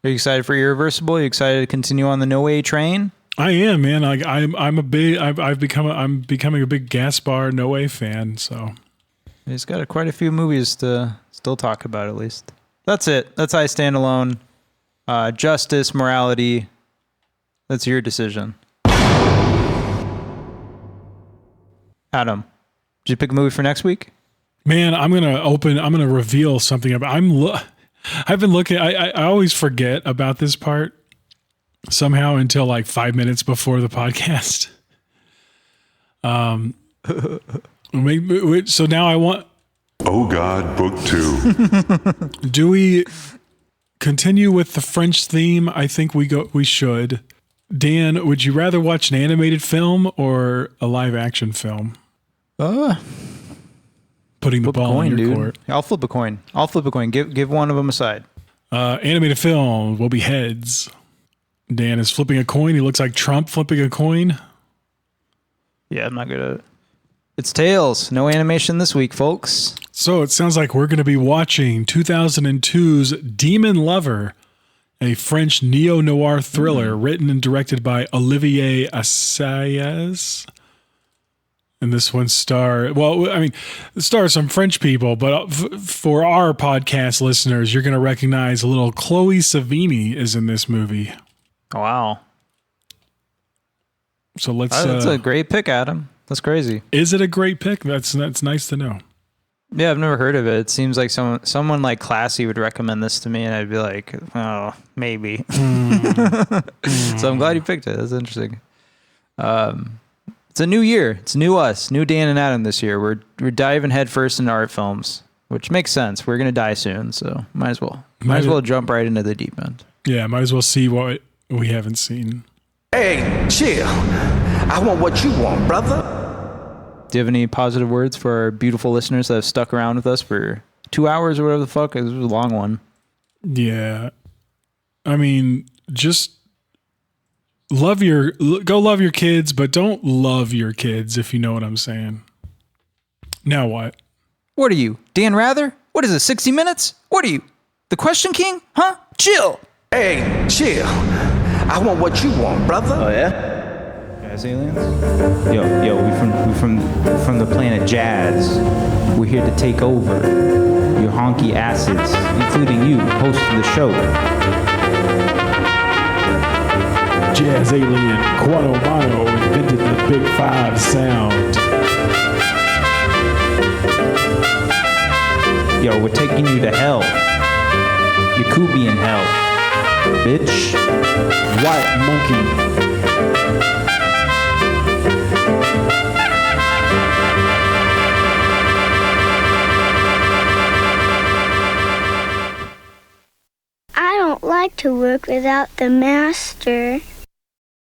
you excited for Irreversible? Are you excited to continue on the Noé train? I am, man. Like I'm becoming a big Gaspar Noé fan. So he's got quite a few movies to still talk about. At least that's it. That's I Stand Alone. Justice, morality. That's your decision. Adam, did you pick a movie for next week? Man, I'm gonna reveal something about. I've been looking. I always forget about this part somehow until like 5 minutes before the podcast. So now I want. Oh God, Book 2. Do we continue with the French theme? I think we should. Dan, would you rather watch an animated film or a live action film? Putting the ball in your court. I'll flip a coin. Give one of them a side. Animated film will be heads. Dan is flipping a coin. He looks like Trump flipping a coin. Yeah, I'm not good at it. It's tails. No animation this week, folks. So it sounds like we're going to be watching 2002's Demon Lover, a French neo-noir thriller written and directed by Olivier Assayas. And this one stars some French people, but for our podcast listeners, you're going to recognize a little Chloe Sevigny is in this movie. Wow. So let's. That's a great pick, Adam. That's crazy. Is it a great pick? That's nice to know. Yeah, I've never heard of it. It seems like someone like classy would recommend this to me, and I'd be like, oh, maybe. So I'm glad you picked it. That's interesting. It's a new year. It's new us, new Dan and Adam this year. We're diving headfirst into art films, which makes sense. We're gonna die soon, so might as well jump right into the deep end. Yeah, might as well see what we haven't seen. Hey, chill. I want what you want, brother. Do you have any positive words for our beautiful listeners that have stuck around with us for 2 hours or whatever the fuck? It was a long one. Yeah, I mean, just. Go love your kids, but don't love your kids, if you know what I'm saying. Now what? What are you, Dan Rather? What is it, 60 Minutes? What are you, the Question King? Huh? Chill. Hey, chill. I want what you want, brother. Oh yeah? Jazz aliens? Yo, we from the planet Jazz. We're here to take over your honky asses, including you, host of the show. Jazz alien Quado Mono invented the Big Five sound. Yo, we're taking you to hell. You could be in hell, bitch. White monkey. I don't like to work without the master.